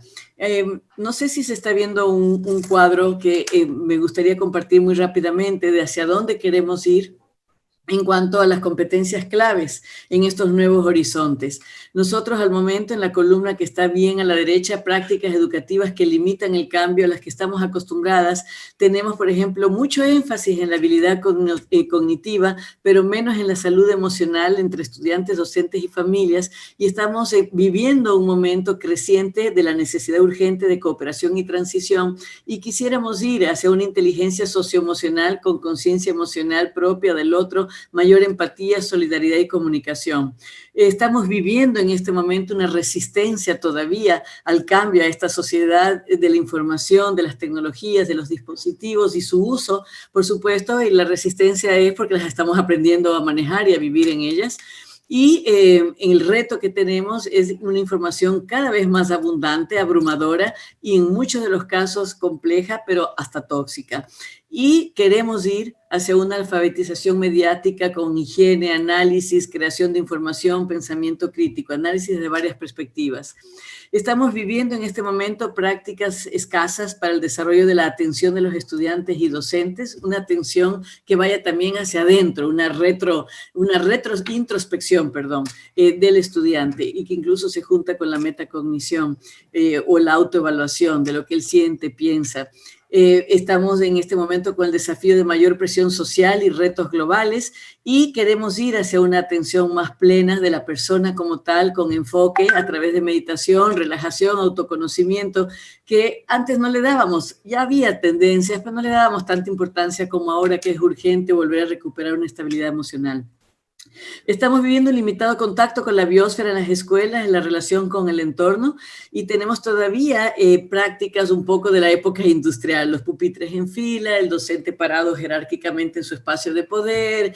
No sé si se está viendo un cuadro que me gustaría compartir muy rápidamente de hacia dónde queremos ir en cuanto a las competencias claves en estos nuevos horizontes. Nosotros al momento en la columna que está bien a la derecha, prácticas educativas que limitan el cambio a las que estamos acostumbradas, tenemos, por ejemplo, mucho énfasis en la habilidad cognitiva, pero menos en la salud emocional entre estudiantes, docentes y familias, y estamos viviendo un momento creciente de la necesidad urgente de cooperación y transición, y quisiéramos ir hacia una inteligencia socioemocional con conciencia emocional propia del otro, mayor empatía, solidaridad y comunicación. Estamos viviendo en este momento una resistencia todavía al cambio a esta sociedad de la información, de las tecnologías, de los dispositivos y su uso, por supuesto, y la resistencia es porque las estamos aprendiendo a manejar y a vivir en ellas. Y el reto que tenemos es una información cada vez más abundante, abrumadora y en muchos de los casos compleja, pero hasta tóxica. Y queremos ir hacia una alfabetización mediática con higiene, análisis, creación de información, pensamiento crítico, análisis de varias perspectivas. Estamos viviendo en este momento prácticas escasas para el desarrollo de la atención de los estudiantes y docentes, una atención que vaya también hacia adentro, una introspección, del estudiante y que incluso se junta con la metacognición o la autoevaluación de lo que él siente, piensa. Estamos en este momento con el desafío de mayor presión social y retos globales y queremos ir hacia una atención más plena de la persona como tal, con enfoque a través de meditación, relajación, autoconocimiento, que antes no le dábamos. Ya había tendencias, pero no le dábamos tanta importancia como ahora que es urgente volver a recuperar una estabilidad emocional. Estamos viviendo un limitado contacto con la biosfera en las escuelas, en la relación con el entorno, y tenemos todavía prácticas un poco de la época industrial, los pupitres en fila, el docente parado jerárquicamente en su espacio de poder,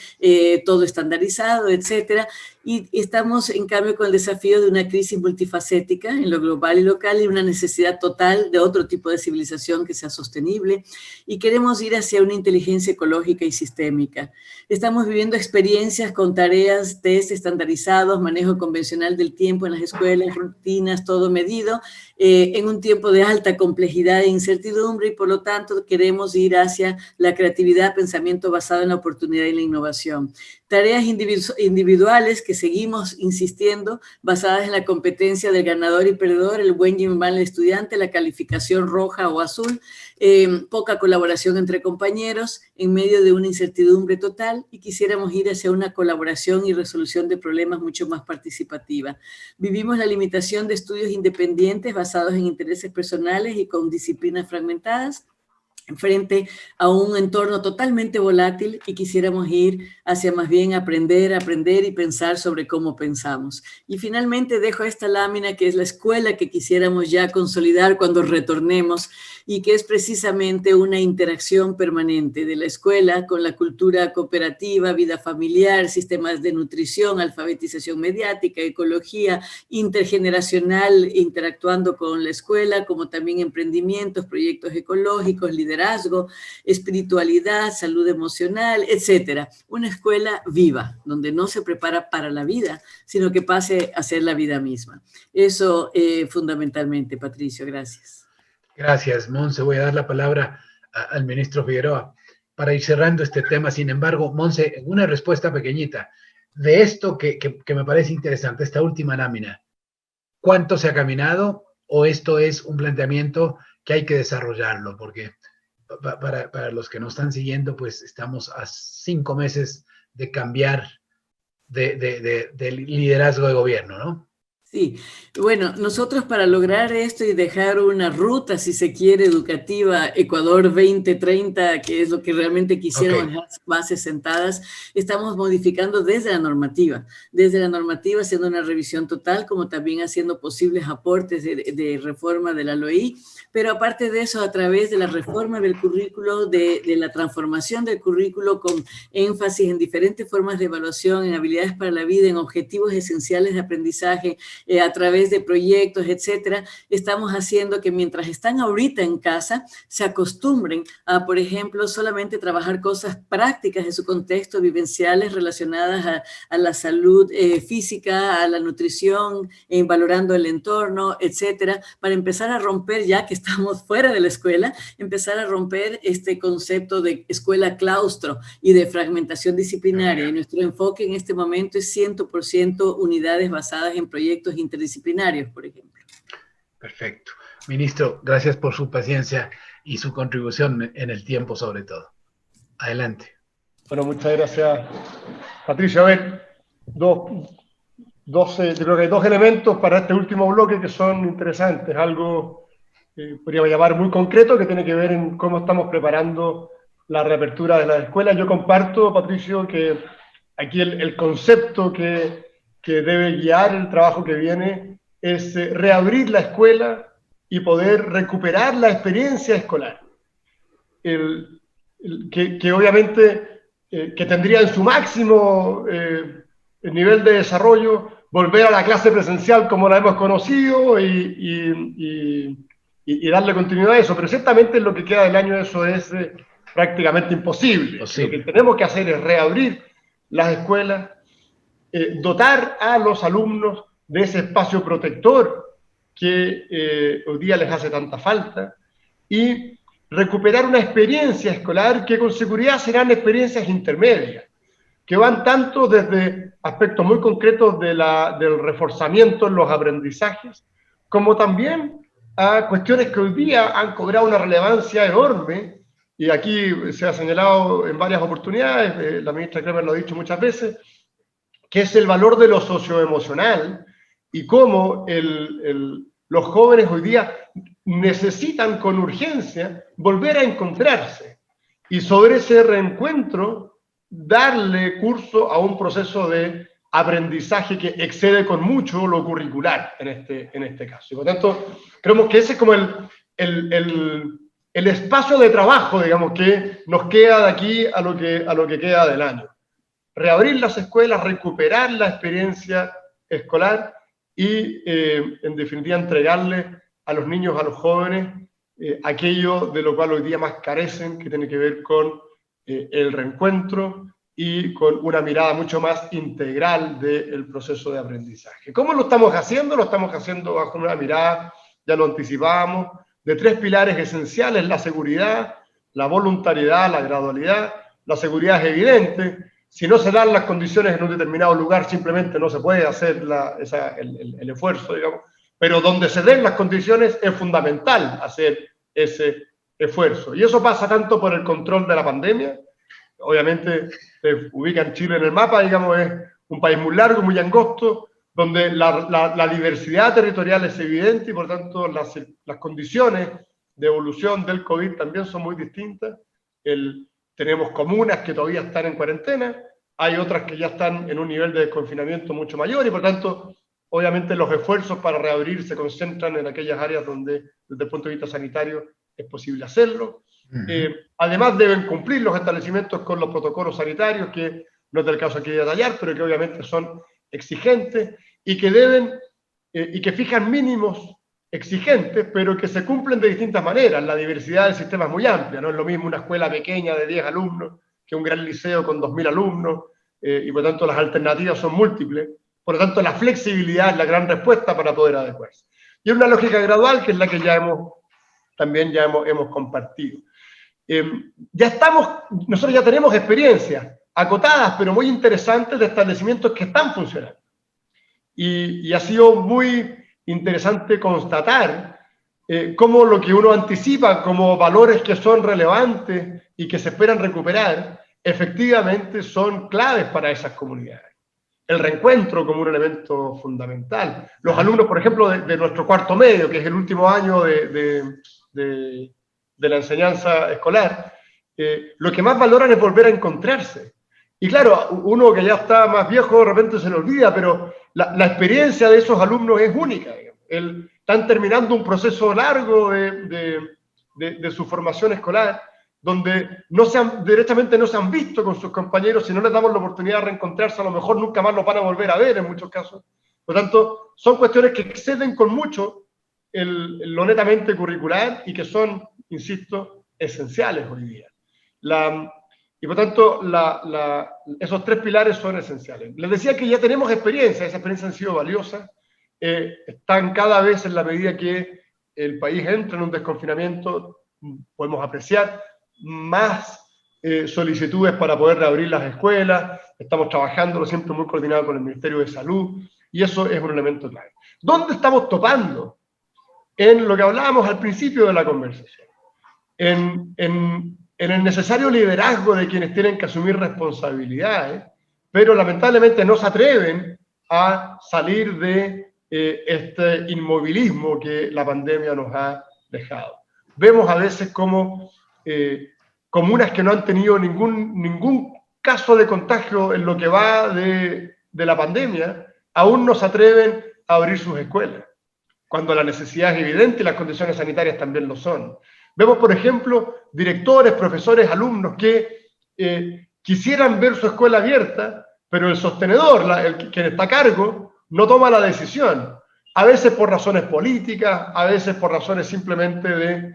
todo estandarizado, etcétera. Y estamos, en cambio, con el desafío de una crisis multifacética en lo global y local y una necesidad total de otro tipo de civilización que sea sostenible. Y queremos ir hacia una inteligencia ecológica y sistémica. Estamos viviendo experiencias con tareas, test estandarizados, manejo convencional del tiempo en las escuelas, rutinas, todo medido, en un tiempo de alta complejidad e incertidumbre y por lo tanto queremos ir hacia la creatividad, pensamiento basado en la oportunidad y la innovación. Tareas individuales que seguimos insistiendo, basadas en la competencia del ganador y perdedor, el buen y mal estudiante, la calificación roja o azul, poca colaboración entre compañeros en medio de una incertidumbre total, y quisiéramos ir hacia una colaboración y resolución de problemas mucho más participativa. Vivimos la limitación de estudios independientes basados en intereses personales y con disciplinas fragmentadas, frente a un entorno totalmente volátil, y quisiéramos ir hacia más bien aprender y pensar sobre cómo pensamos. Y finalmente dejo esta lámina que es la escuela que quisiéramos ya consolidar cuando retornemos, y que es precisamente una interacción permanente de la escuela con la cultura cooperativa, vida familiar, sistemas de nutrición, alfabetización mediática, ecología intergeneracional, interactuando con la escuela, como también emprendimientos, proyectos ecológicos, liderazgo, espiritualidad, salud emocional, etcétera. Una escuela viva, donde no se prepara para la vida, sino que pase a ser la vida misma. Eso fundamentalmente, Patricio, gracias.
Gracias, Monse. Voy a dar la palabra al ministro Figueroa para ir cerrando este tema. Sin embargo, Monse, una respuesta pequeñita de esto que me parece interesante, esta última lámina. ¿Cuánto se ha caminado, o esto es un planteamiento que hay que desarrollarlo? Porque para los que nos están siguiendo, pues estamos a 5 meses de cambiar de liderazgo de gobierno, ¿no?
Sí, bueno, nosotros para lograr esto y dejar una ruta, si se quiere, educativa, Ecuador 2030, que es lo que realmente quisiéramos, dejar bases sentadas, estamos modificando desde la normativa, haciendo una revisión total, como también haciendo posibles aportes de reforma de la LOI, pero aparte de eso, a través de la reforma del currículo, de la transformación del currículo con énfasis en diferentes formas de evaluación, en habilidades para la vida, en objetivos esenciales de aprendizaje, a través de proyectos, etcétera, estamos haciendo que mientras están ahorita en casa, se acostumbren a, por ejemplo, solamente trabajar cosas prácticas de su contexto, vivenciales, relacionadas a la salud física, a la nutrición, valorando el entorno, etcétera, para empezar a romper, ya que estamos fuera de la escuela, empezar a romper este concepto de escuela claustro y de fragmentación disciplinaria. Y nuestro enfoque en este momento es 100% unidades basadas en proyectos interdisciplinarios, por ejemplo.
Perfecto. Ministro, gracias por su paciencia y su contribución en el tiempo, sobre todo. Adelante.
Bueno, muchas gracias, Patricio. A ver, yo creo que hay 2 elementos para este último bloque que son interesantes. Algo podríamos llamar muy concreto, que tiene que ver en cómo estamos preparando la reapertura de las escuelas. Yo comparto, Patricio, que aquí el concepto que debe guiar el trabajo que viene es reabrir la escuela y poder recuperar la experiencia escolar. Que obviamente que tendría en su máximo el nivel de desarrollo volver a la clase presencial como la hemos conocido y darle continuidad a eso, pero ciertamente en lo que queda del año eso es prácticamente imposible. Lo que tenemos que hacer es reabrir las escuelas, dotar a los alumnos de ese espacio protector que hoy día les hace tanta falta, y recuperar una experiencia escolar que con seguridad serán experiencias intermedias, que van tanto desde aspectos muy concretos del reforzamiento en los aprendizajes, como también a cuestiones que hoy día han cobrado una relevancia enorme, y aquí se ha señalado en varias oportunidades, la ministra Kremer lo ha dicho muchas veces, que es el valor de lo socioemocional y cómo los jóvenes hoy día necesitan con urgencia volver a encontrarse y sobre ese reencuentro darle curso a un proceso de aprendizaje que excede con mucho lo curricular en este caso. Y por tanto, creemos que ese es como el espacio de trabajo, digamos, que nos queda de aquí a lo que queda del año. Reabrir las escuelas, recuperar la experiencia escolar y, en definitiva, entregarle a los niños, a los jóvenes, aquello de lo cual hoy día más carecen, que tiene que ver con el reencuentro y con una mirada mucho más integral del proceso de aprendizaje. ¿Cómo lo estamos haciendo? Lo estamos haciendo bajo una mirada, ya lo anticipábamos, de 3 pilares esenciales: la seguridad, la voluntariedad, la gradualidad. La seguridad es evidente. si no se dan las condiciones en un determinado lugar, simplemente no se puede hacer el esfuerzo, digamos, pero donde se den las condiciones es fundamental hacer ese esfuerzo. Y eso pasa tanto por el control de la pandemia. Obviamente se ubica en Chile en el mapa, digamos, es un país muy largo, muy angosto, donde la diversidad territorial es evidente y por tanto las condiciones de evolución del COVID también son muy distintas. Tenemos comunas que todavía están en cuarentena, hay otras que ya están en un nivel de desconfinamiento mucho mayor y por tanto, obviamente los esfuerzos para reabrir se concentran en aquellas áreas donde desde el punto de vista sanitario es posible hacerlo. Además deben cumplir los establecimientos con los protocolos sanitarios, que no es del caso aquí de detallar, pero que obviamente son exigentes y que deben y que fijan mínimos exigentes, pero que se cumplen de distintas maneras. La diversidad del sistema es muy amplia, no es lo mismo una escuela pequeña de 10 alumnos que un gran liceo con 2.000 alumnos, y por lo tanto las alternativas son múltiples. Por lo tanto, la flexibilidad es la gran respuesta para poder adecuarse. Y es una lógica gradual que es la que también hemos compartido. Nosotros ya tenemos experiencias acotadas, pero muy interesantes de establecimientos que están funcionando. Y ha sido muy interesante constatar cómo lo que uno anticipa como valores que son relevantes y que se esperan recuperar, efectivamente son claves para esas comunidades. El reencuentro como un elemento fundamental. Los alumnos, por ejemplo, de nuestro cuarto medio, que es el último año de la enseñanza escolar, lo que más valoran es volver a encontrarse. Y claro, uno que ya está más viejo de repente se le olvida, pero la experiencia de esos alumnos es única. Están terminando un proceso largo de su formación escolar, donde directamente no se han visto con sus compañeros. Si no les damos la oportunidad de reencontrarse, a lo mejor nunca más los van a volver a ver en muchos casos. Por lo tanto, son cuestiones que exceden con mucho lo netamente curricular y que son, insisto, esenciales hoy día. Y por tanto, esos tres pilares son esenciales. Les decía que ya tenemos experiencia, esa experiencia han sido valiosas, están cada vez en la medida que el país entra en un desconfinamiento, podemos apreciar más solicitudes para poder reabrir las escuelas, estamos trabajando siempre muy coordinado con el Ministerio de Salud, y eso es un elemento clave. ¿Dónde estamos topando? En lo que hablábamos al principio de la conversación, en el necesario liderazgo de quienes tienen que asumir responsabilidades, pero lamentablemente no se atreven a salir de este inmovilismo que la pandemia nos ha dejado. Vemos a veces como comunas que no han tenido ningún caso de contagio en lo que va de la pandemia, aún no se atreven a abrir sus escuelas, cuando la necesidad es evidente y las condiciones sanitarias también lo son. Vemos, por ejemplo, directores, profesores, alumnos que quisieran ver su escuela abierta, pero el sostenedor, quien está a cargo, no toma la decisión. A veces por razones políticas, a veces por razones simplemente de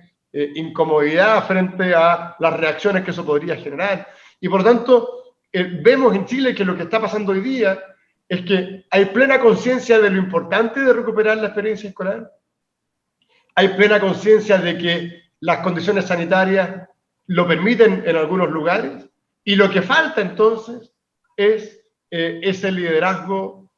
incomodidad frente a las reacciones que eso podría generar. Y por lo tanto, vemos en Chile que lo que está pasando hoy día es que hay plena conciencia de lo importante de recuperar la experiencia escolar. Hay plena conciencia de que las condiciones sanitarias lo permiten en algunos lugares, y lo que falta entonces es ese liderazgo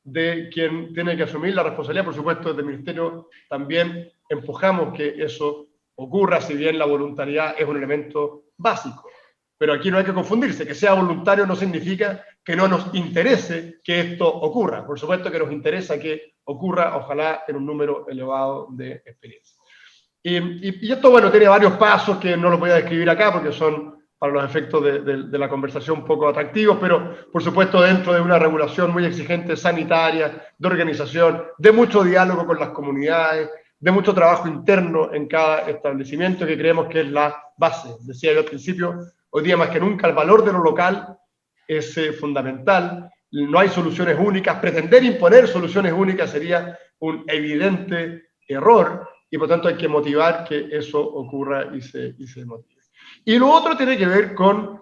de quien tiene que asumir la responsabilidad. Por supuesto, desde el Ministerio también empujamos que eso ocurra, si bien la voluntariedad es un elemento básico. Pero aquí no hay que confundirse, que sea voluntario no significa que no nos interese que esto ocurra. Por supuesto que nos interesa que ocurra, ojalá en un número elevado de experiencias. Y esto, bueno, tiene varios pasos que no los voy a describir acá porque son, para los efectos de la conversación, un poco atractivos, pero por supuesto dentro de una regulación muy exigente sanitaria, de organización, de mucho diálogo con las comunidades, de mucho trabajo interno en cada establecimiento, que creemos que es la base. Decía yo al principio, hoy día más que nunca el valor de lo local es fundamental. No hay soluciones únicas. Pretender imponer soluciones únicas sería un evidente error, y por tanto hay que motivar que eso ocurra y se motive. Y lo otro tiene que ver con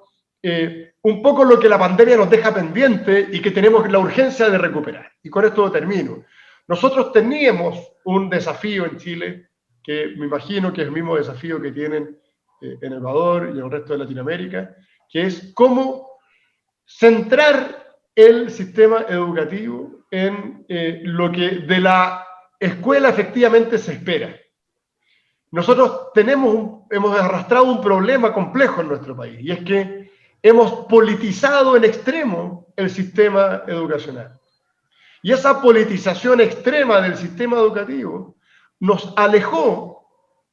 un poco lo que la pandemia nos deja pendiente y que tenemos la urgencia de recuperar. Y con esto termino. Nosotros teníamos un desafío en Chile, que me imagino que es el mismo desafío que tienen en Ecuador y en el resto de Latinoamérica, que es cómo centrar el sistema educativo en lo que de la escuela efectivamente se espera. Nosotros hemos arrastrado un problema complejo en nuestro país, y es que hemos politizado en extremo el sistema educacional. Y esa politización extrema del sistema educativo nos alejó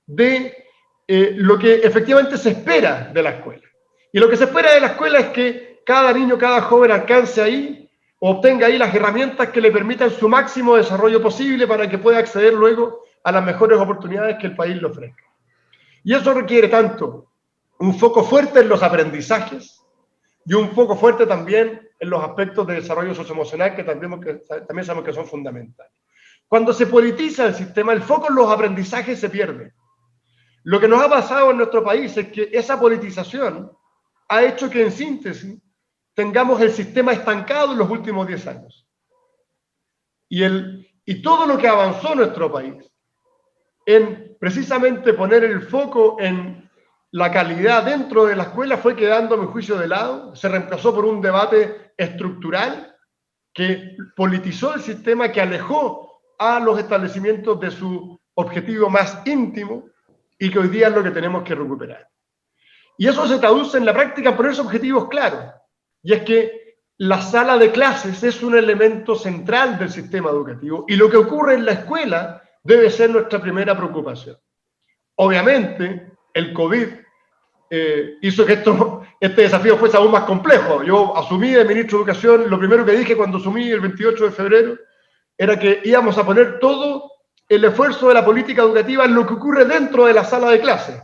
de lo que efectivamente se espera de la escuela. Y lo que se espera de la escuela es que cada niño, cada joven alcance ahí, obtenga ahí las herramientas que le permitan su máximo desarrollo posible para que pueda acceder luego a las mejores oportunidades que el país le ofrezca. Y eso requiere tanto un foco fuerte en los aprendizajes y un foco fuerte también en los aspectos de desarrollo socioemocional que también sabemos que son fundamentales. Cuando se politiza el sistema, el foco en los aprendizajes se pierde. Lo que nos ha pasado en nuestro país es que esa politización ha hecho que, en síntesis, tengamos el sistema estancado en los últimos 10 años. Y todo lo que avanzó en nuestro país en precisamente poner el foco en la calidad dentro de la escuela fue quedando, a mi juicio, de lado. Se reemplazó por un debate estructural que politizó el sistema, que alejó a los establecimientos de su objetivo más íntimo, y que hoy día es lo que tenemos que recuperar. Y eso se traduce en la práctica en ponerse objetivos claros. Y es que la sala de clases es un elemento central del sistema educativo, y lo que ocurre en la escuela debe ser nuestra primera preocupación. Obviamente, el COVID hizo que este desafío fuese aún más complejo. Yo asumí de ministro de Educación, lo primero que dije cuando asumí el 28 de febrero, era que íbamos a poner todo el esfuerzo de la política educativa en lo que ocurre dentro de la sala de clases.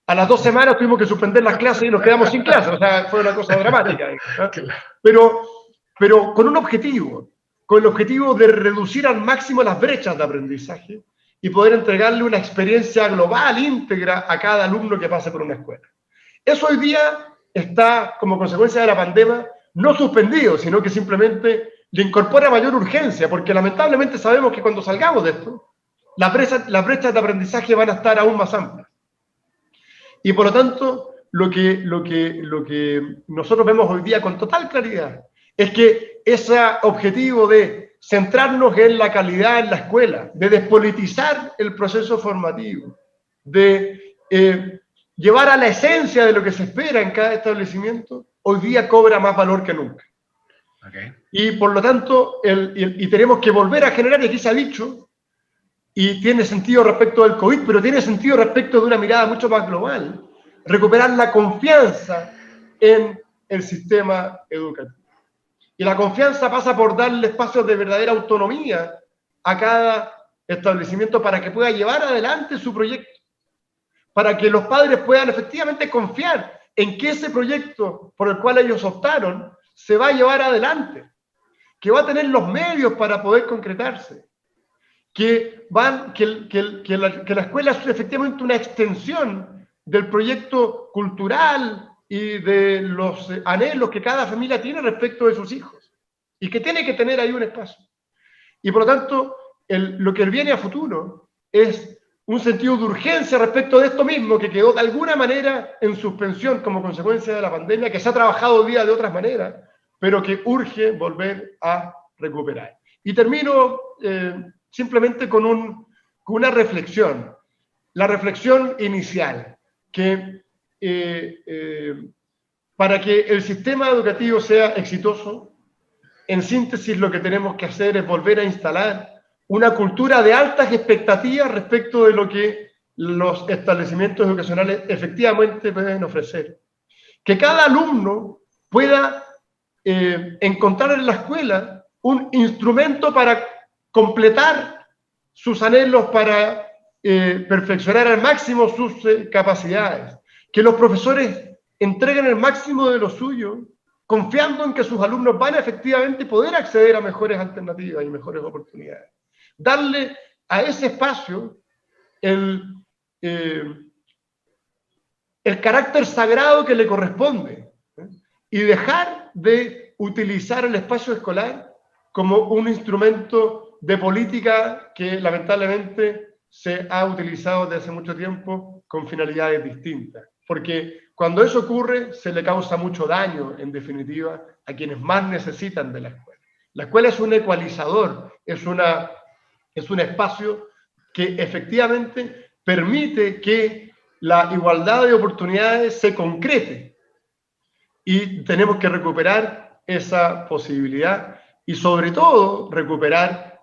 A las 2 semanas tuvimos que suspender las clases y nos quedamos sin clases. O sea, fue una cosa dramática, ¿no? Pero con un objetivo, con el objetivo de reducir al máximo las brechas de aprendizaje y poder entregarle una experiencia global, íntegra, a cada alumno que pase por una escuela. Eso hoy día está, como consecuencia de la pandemia, no suspendido, sino que simplemente le incorpora mayor urgencia, porque lamentablemente sabemos que cuando salgamos de esto, las brechas de aprendizaje van a estar aún más amplias. Y por lo tanto, lo que nosotros vemos hoy día con total claridad es que ese objetivo de centrarnos en la calidad en la escuela, de despolitizar el proceso formativo, de llevar a la esencia de lo que se espera en cada establecimiento, hoy día cobra más valor que nunca. Okay. Y por lo tanto, y tenemos que volver a generar, y aquí se ha dicho, y tiene sentido respecto del COVID, pero tiene sentido respecto de una mirada mucho más global, recuperar la confianza en el sistema educativo. Y la confianza pasa por darle espacios de verdadera autonomía a cada establecimiento para que pueda llevar adelante su proyecto, para que los padres puedan efectivamente confiar en que ese proyecto por el cual ellos optaron se va a llevar adelante, que va a tener los medios para poder concretarse, que la escuela es efectivamente una extensión del proyecto cultural y de los anhelos que cada familia tiene respecto de sus hijos, y que tiene que tener ahí un espacio. Y por lo tanto, lo que viene a futuro es un sentido de urgencia respecto de esto mismo, que quedó de alguna manera en suspensión como consecuencia de la pandemia, que se ha trabajado hoy día de otras maneras, pero que urge volver a recuperar. Y termino simplemente con una reflexión, la reflexión inicial, que para que el sistema educativo sea exitoso, en síntesis lo que tenemos que hacer es volver a instalar una cultura de altas expectativas respecto de lo que los establecimientos educacionales efectivamente pueden ofrecer. Que cada alumno pueda encontrar en la escuela un instrumento para completar sus anhelos, para perfeccionar al máximo sus capacidades. Que los profesores entreguen el máximo de lo suyo, confiando en que sus alumnos van a efectivamente poder acceder a mejores alternativas y mejores oportunidades. Darle a ese espacio el carácter sagrado que le corresponde, y dejar de utilizar el espacio escolar como un instrumento de política que lamentablemente se ha utilizado desde hace mucho tiempo con finalidades distintas. porque cuando eso ocurre se le causa mucho daño, en definitiva, a quienes más necesitan de la escuela. La escuela es un ecualizador, es un espacio que efectivamente permite que la igualdad de oportunidades se concrete, y tenemos que recuperar esa posibilidad y sobre todo recuperar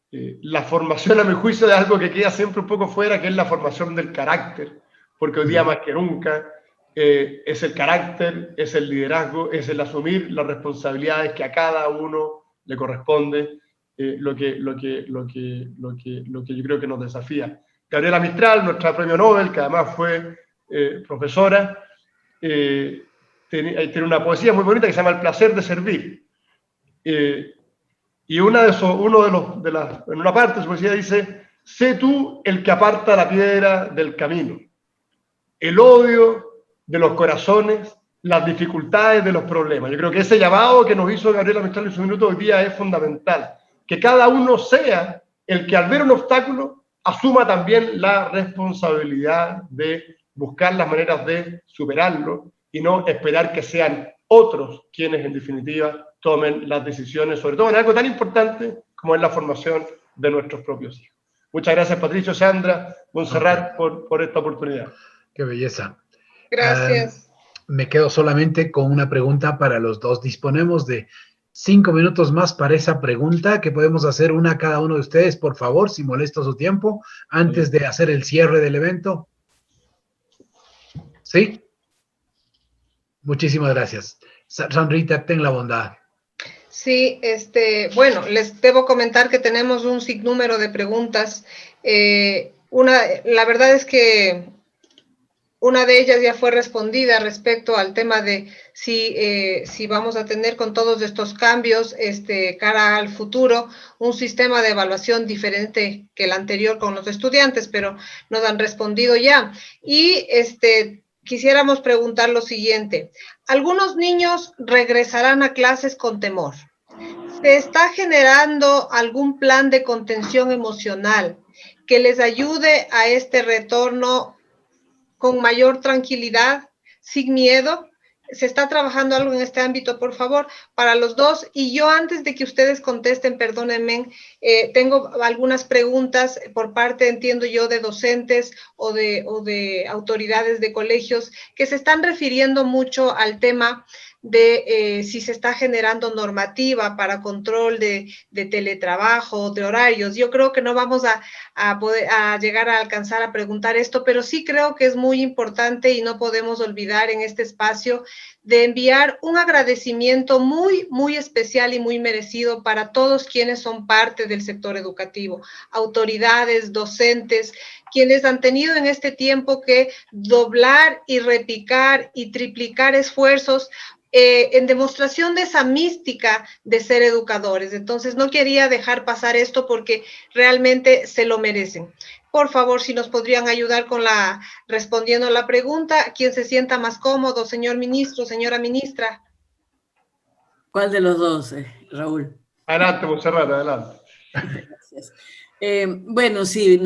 la formación, a mi juicio, de algo que queda siempre un poco fuera, que es la formación del carácter, porque hoy día más que nunca es el carácter, es el liderazgo, es el asumir las responsabilidades que a cada uno le corresponde, lo que yo creo que nos desafía. Gabriela Mistral, nuestra premio Nobel, que además fue profesora, tiene una poesía muy bonita que se llama El placer de servir. Y en una parte de su poesía dice: sé tú el que aparta la piedra del camino, el odio de los corazones, las dificultades de los problemas. Yo creo que ese llamado que nos hizo Gabriela Mistral en su minuto hoy día es fundamental. Que cada uno sea el que, al ver un obstáculo, asuma también la responsabilidad de buscar las maneras de superarlo y no esperar que sean otros quienes, en definitiva, tomen las decisiones, sobre todo en algo tan importante como es la formación de nuestros propios hijos. Muchas gracias, Patricio, Sandra, Montserrat, por esta oportunidad.
Qué belleza.
Gracias.
Me quedo solamente con una pregunta para los dos. Disponemos de 5 minutos más para esa pregunta, que podemos hacer una a cada uno de ustedes, por favor, si molesto su tiempo, antes de hacer el cierre del evento. ¿Sí? Muchísimas gracias. Sandrita, ten la bondad.
Sí, bueno, les debo comentar que tenemos un sinnúmero de preguntas. La verdad es que una de ellas ya fue respondida respecto al tema de si vamos a tener, con todos estos cambios cara al futuro, un sistema de evaluación diferente que el anterior con los estudiantes, pero nos han respondido ya. Y quisiéramos preguntar lo siguiente: algunos niños regresarán a clases con temor. ¿Se está generando algún plan de contención emocional que les ayude a este retorno con mayor tranquilidad, sin miedo? ¿Se está trabajando algo en este ámbito, por favor, para los dos? Y yo, antes de que ustedes contesten, perdónenme, tengo algunas preguntas por parte, entiendo yo, de docentes o de autoridades de colegios que se están refiriendo mucho al tema de si se está generando normativa para control de teletrabajo, de horarios. Yo creo que no vamos a poder llegar a alcanzar a preguntar esto, pero sí creo que es muy importante y no podemos olvidar en este espacio de enviar un agradecimiento muy, muy especial y muy merecido para todos quienes son parte del sector educativo, autoridades, docentes, quienes han tenido en este tiempo que doblar y repicar y triplicar esfuerzos en demostración de esa mística de ser educadores. Entonces, no quería dejar pasar esto porque realmente se lo merecen. Por favor, si nos podrían ayudar respondiendo la pregunta, quien se sienta más cómodo, señor ministro, señora ministra.
¿Cuál de los dos, Raúl?
Adelante, Montserrat, adelante.
Gracias. Bueno, sí,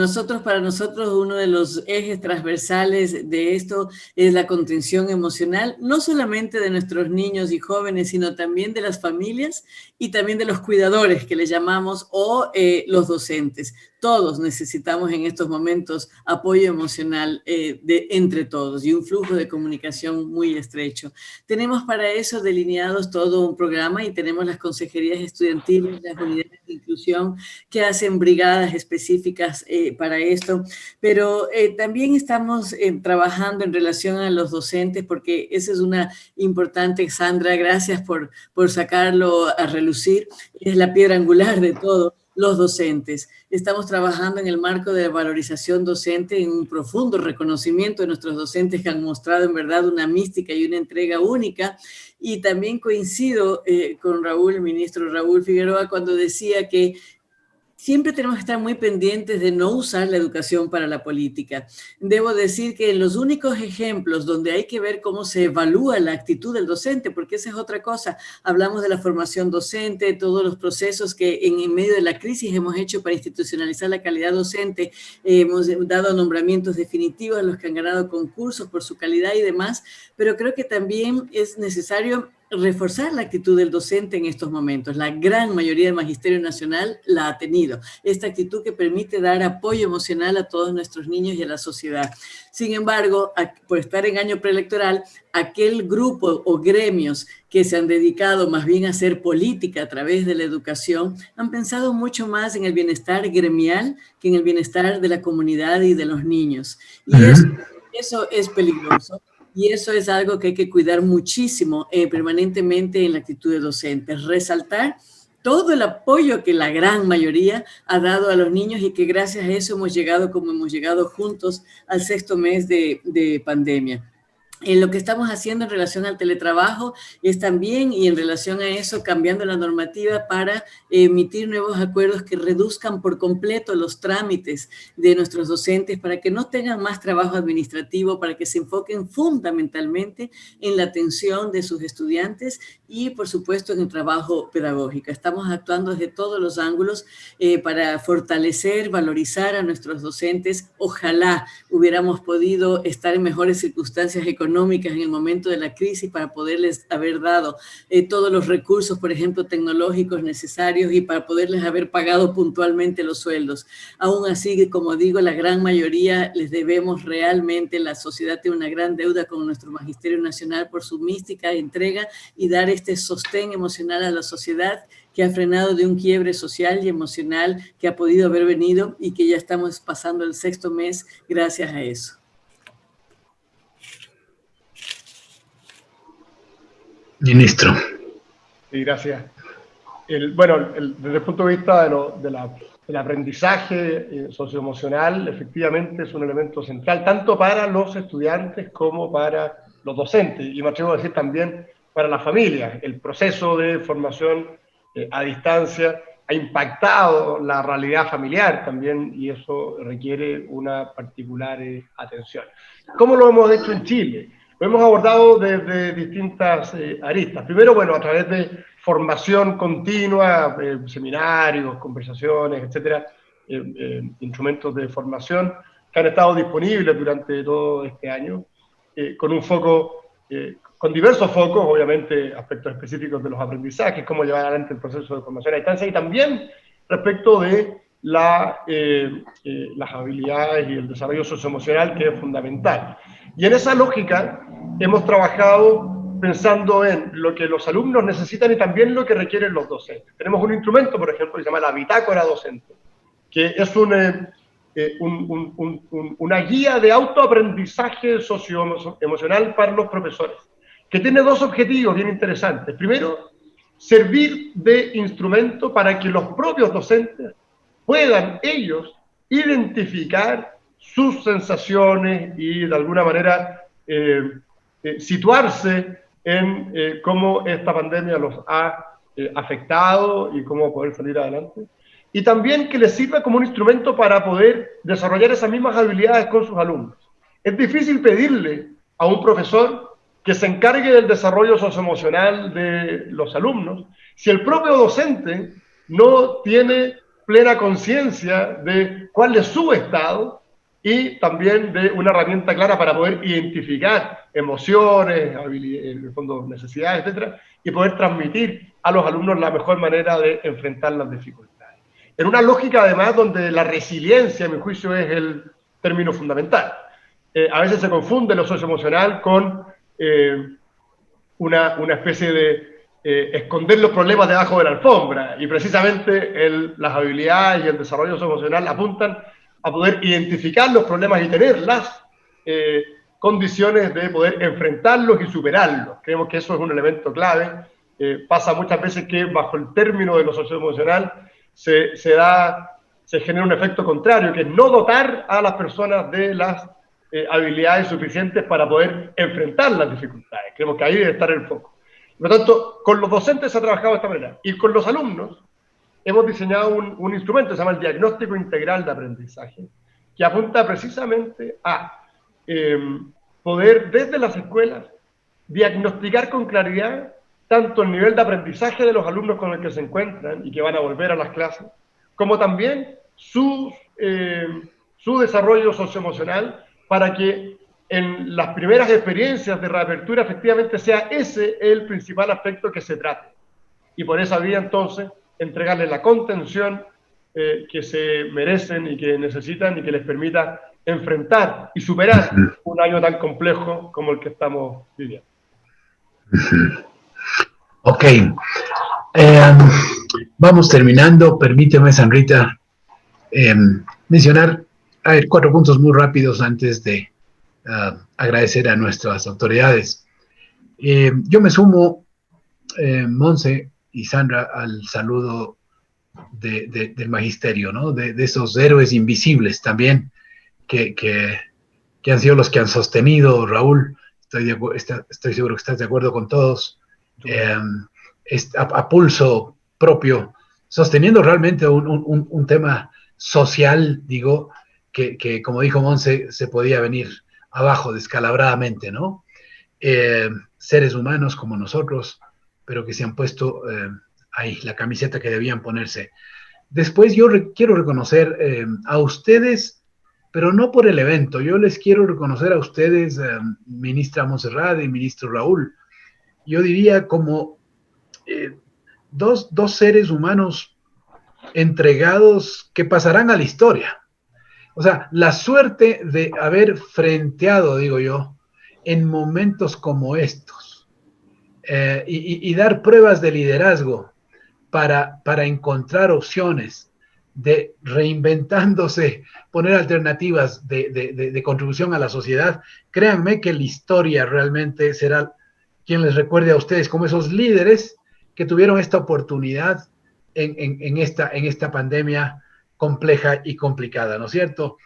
para nosotros uno de los ejes transversales de esto es la contención emocional, no solamente de nuestros niños y jóvenes, sino también de las familias y también de los cuidadores, que les llamamos, o los docentes. Todos necesitamos en estos momentos apoyo emocional entre todos y un flujo de comunicación muy estrecho. Tenemos para eso delineados todo un programa y tenemos las consejerías estudiantiles, las unidades de inclusión que hacen brigadas específicas para esto, pero también estamos trabajando en relación a los docentes, porque esa es una importante, Sandra, gracias por sacarlo a relucir, es la piedra angular de todo. Los docentes. Estamos trabajando en el marco de la valorización docente, en un profundo reconocimiento de nuestros docentes que han mostrado en verdad una mística y una entrega única. Y también coincido con Raúl, el ministro Raúl Figueroa, cuando decía que siempre tenemos que estar muy pendientes de no usar la educación para la política. Debo decir que los únicos ejemplos donde hay que ver cómo se evalúa la actitud del docente, porque esa es otra cosa, hablamos de la formación docente, todos los procesos que en medio de la crisis hemos hecho para institucionalizar la calidad docente, hemos dado nombramientos definitivos a los que han ganado concursos por su calidad y demás, pero creo que también es necesario reforzar la actitud del docente en estos momentos. La gran mayoría del Magisterio Nacional la ha tenido. Esta actitud que permite dar apoyo emocional a todos nuestros niños y a la sociedad. Sin embargo, por estar en año preelectoral, aquel grupo o gremios que se han dedicado más bien a hacer política a través de la educación han pensado mucho más en el bienestar gremial que en el bienestar de la comunidad y de los niños. Y eso es peligroso. Y eso es algo que hay que cuidar muchísimo permanentemente en la actitud de docentes. Resaltar todo el apoyo que la gran mayoría ha dado a los niños y que gracias a eso hemos llegado como hemos llegado juntos al 6º mes de pandemia. Lo que estamos haciendo en relación al teletrabajo es también, y en relación a eso, cambiando la normativa para emitir nuevos acuerdos que reduzcan por completo los trámites de nuestros docentes para que no tengan más trabajo administrativo, para que se enfoquen fundamentalmente en la atención de sus estudiantes y, por supuesto, en el trabajo pedagógico. Estamos actuando desde todos los ángulos para fortalecer, valorizar a nuestros docentes. Ojalá hubiéramos podido estar en mejores circunstancias económicas en el momento de la crisis para poderles haber dado todos los recursos, por ejemplo, tecnológicos necesarios y para poderles haber pagado puntualmente los sueldos. Aún así, como digo, la gran mayoría les debemos realmente, la sociedad tiene una gran deuda con nuestro Magisterio Nacional por su mística entrega y dar este sostén emocional a la sociedad que ha frenado de un quiebre social y emocional que ha podido haber venido y que ya estamos pasando el 6º mes gracias a eso.
Ministro.
Sí, gracias. Desde el punto de vista del aprendizaje socioemocional, efectivamente es un elemento central, tanto para los estudiantes como para los docentes, y me atrevo a decir también para las familias. El proceso de formación a distancia ha impactado la realidad familiar también, y eso requiere una particular atención. ¿Cómo lo hemos hecho en Chile? Lo hemos abordado desde distintas aristas. Primero, bueno, a través de formación continua, seminarios, conversaciones, etcétera, instrumentos de formación que han estado disponibles durante todo este año, con un foco, con diversos focos, obviamente, aspectos específicos de los aprendizajes, cómo llevar adelante el proceso de formación a distancia, y también respecto de las habilidades y el desarrollo socioemocional, que es fundamental. Y en esa lógica hemos trabajado pensando en lo que los alumnos necesitan y también lo que requieren los docentes. Tenemos un instrumento, por ejemplo, que se llama la bitácora docente, que es una guía de autoaprendizaje socioemocional para los profesores, que tiene dos objetivos bien interesantes. Primero, servir de instrumento para que los propios docentes puedan ellos identificar sus sensaciones y de alguna manera situarse en cómo esta pandemia los ha afectado y cómo poder salir adelante. Y también que les sirva como un instrumento para poder desarrollar esas mismas habilidades con sus alumnos. Es difícil pedirle a un profesor que se encargue del desarrollo socioemocional de los alumnos si el propio docente no tiene plena conciencia de cuál es su estado y también de una herramienta clara para poder identificar emociones, en el fondo necesidades, etcétera, y poder transmitir a los alumnos la mejor manera de enfrentar las dificultades. En una lógica, además, donde la resiliencia, a mi juicio, es el término fundamental. A veces se confunde lo socioemocional con una especie de esconder los problemas debajo de la alfombra, y precisamente las habilidades y el desarrollo socioemocional apuntan a poder identificar los problemas y tener las condiciones de poder enfrentarlos y superarlos. Creemos que eso es un elemento clave. Pasa muchas veces que bajo el término de lo socioemocional se genera un efecto contrario, que es no dotar a las personas de las habilidades suficientes para poder enfrentar las dificultades. Creemos que ahí debe estar el foco. Por lo tanto, con los docentes se ha trabajado de esta manera, y con los alumnos hemos diseñado un instrumento, se llama el diagnóstico integral de aprendizaje, que apunta precisamente a poder desde las escuelas diagnosticar con claridad tanto el nivel de aprendizaje de los alumnos con el que se encuentran y que van a volver a las clases, como también su desarrollo socioemocional, para que en las primeras experiencias de reapertura efectivamente sea ese el principal aspecto que se trate. Y por esa vía entonces entregarles la contención que se merecen y que necesitan y que les permita enfrentar y superar un año tan complejo como el que estamos viviendo.
Ok, vamos terminando. Permíteme, Sandrita, mencionar 4 puntos muy rápidos antes de agradecer a nuestras autoridades. Yo me sumo, Monse y Sandra, al saludo del magisterio, ¿no? De esos héroes invisibles también que han sido los que han sostenido. Raúl, estoy seguro que estás de acuerdo con todos, a pulso propio, sosteniendo realmente un tema social, digo, que como dijo Monse, se podía venir abajo descalabradamente, ¿no? Seres humanos como nosotros, pero que se han puesto ahí la camiseta que debían ponerse. Después yo quiero reconocer a ustedes, pero no por el evento. Yo les quiero reconocer a ustedes, ministra Montserrat y ministro Raúl. Yo diría como dos seres humanos entregados que pasarán a la historia. O sea, la suerte de haber frenteado, digo yo, en momentos como estos y dar pruebas de liderazgo para encontrar opciones de reinventándose, poner alternativas de contribución a la sociedad. Créanme que la historia realmente será quien les recuerde a ustedes como esos líderes que tuvieron esta oportunidad en esta pandemia compleja y complicada, ¿no es cierto?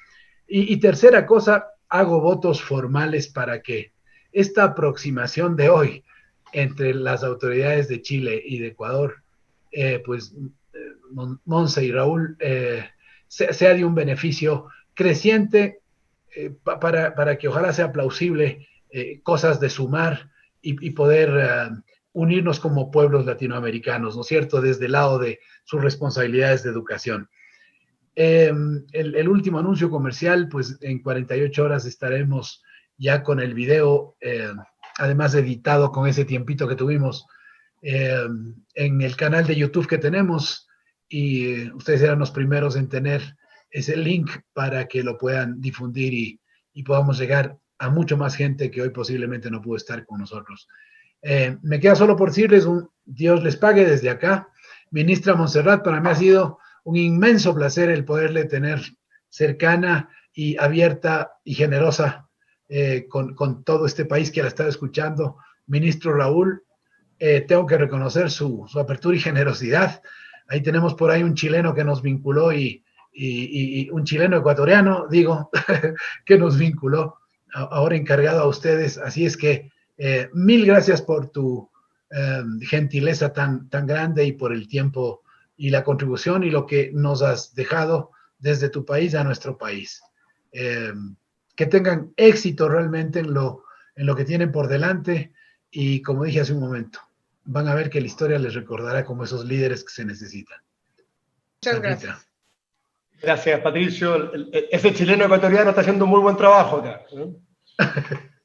Y tercera cosa, hago votos formales para que esta aproximación de hoy entre las autoridades de Chile y de Ecuador, Monse y Raúl, sea de un beneficio creciente para que ojalá sea plausible cosas de sumar y poder unirnos como pueblos latinoamericanos, ¿no es cierto?, desde el lado de sus responsabilidades de educación. El último anuncio comercial, pues en 48 horas estaremos ya con el video, además editado con ese tiempito que tuvimos, en el canal de YouTube que tenemos, y ustedes eran los primeros en tener ese link para que lo puedan difundir y podamos llegar a mucho más gente que hoy posiblemente no pudo estar con nosotros. Me queda solo por decirles Dios les pague desde acá. Ministra Montserrat, para mí ha sido un inmenso placer el poderle tener cercana y abierta y generosa con todo este país que la está escuchando. Ministro Raúl, tengo que reconocer su apertura y generosidad. Ahí tenemos por ahí un chileno que nos vinculó y un chileno ecuatoriano, digo, que nos vinculó, ahora encargado a ustedes. Así es que mil gracias por tu gentileza tan grande y por el tiempo y la contribución y lo que nos has dejado desde tu país a nuestro país. Que tengan éxito realmente en lo que tienen por delante, y como dije hace un momento, van a ver que la historia les recordará como esos líderes que se necesitan.
Muchas gracias.
Gracias, Patricio. Ese chileno ecuatoriano está haciendo un muy buen trabajo acá, ¿no?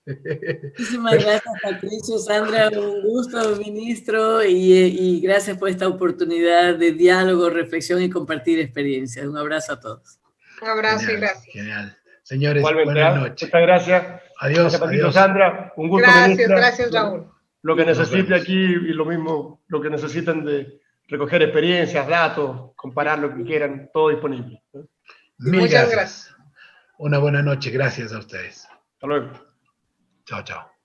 Muchísimas gracias, Patricio, Sandra, un gusto, ministro, y gracias por esta oportunidad de diálogo, reflexión y compartir experiencias. Un abrazo a todos.
Un abrazo.
Genial,
y gracias.
Genial. Señores,
Igualmente,
buenas noches.
muchas gracias.
Adiós.
Gracias, Patricio,
Adiós.
Sandra. Un gusto,
Gracias,
ministra.
gracias, Raúl.
Lo que
Nos
necesite
vemos.
aquí y lo mismo, lo que necesiten de recoger experiencias, datos, comparar lo que quieran, todo disponible.
Mil
Muchas
gracias. Una buena noche. Gracias a ustedes.
Hasta luego.
Chao, chao.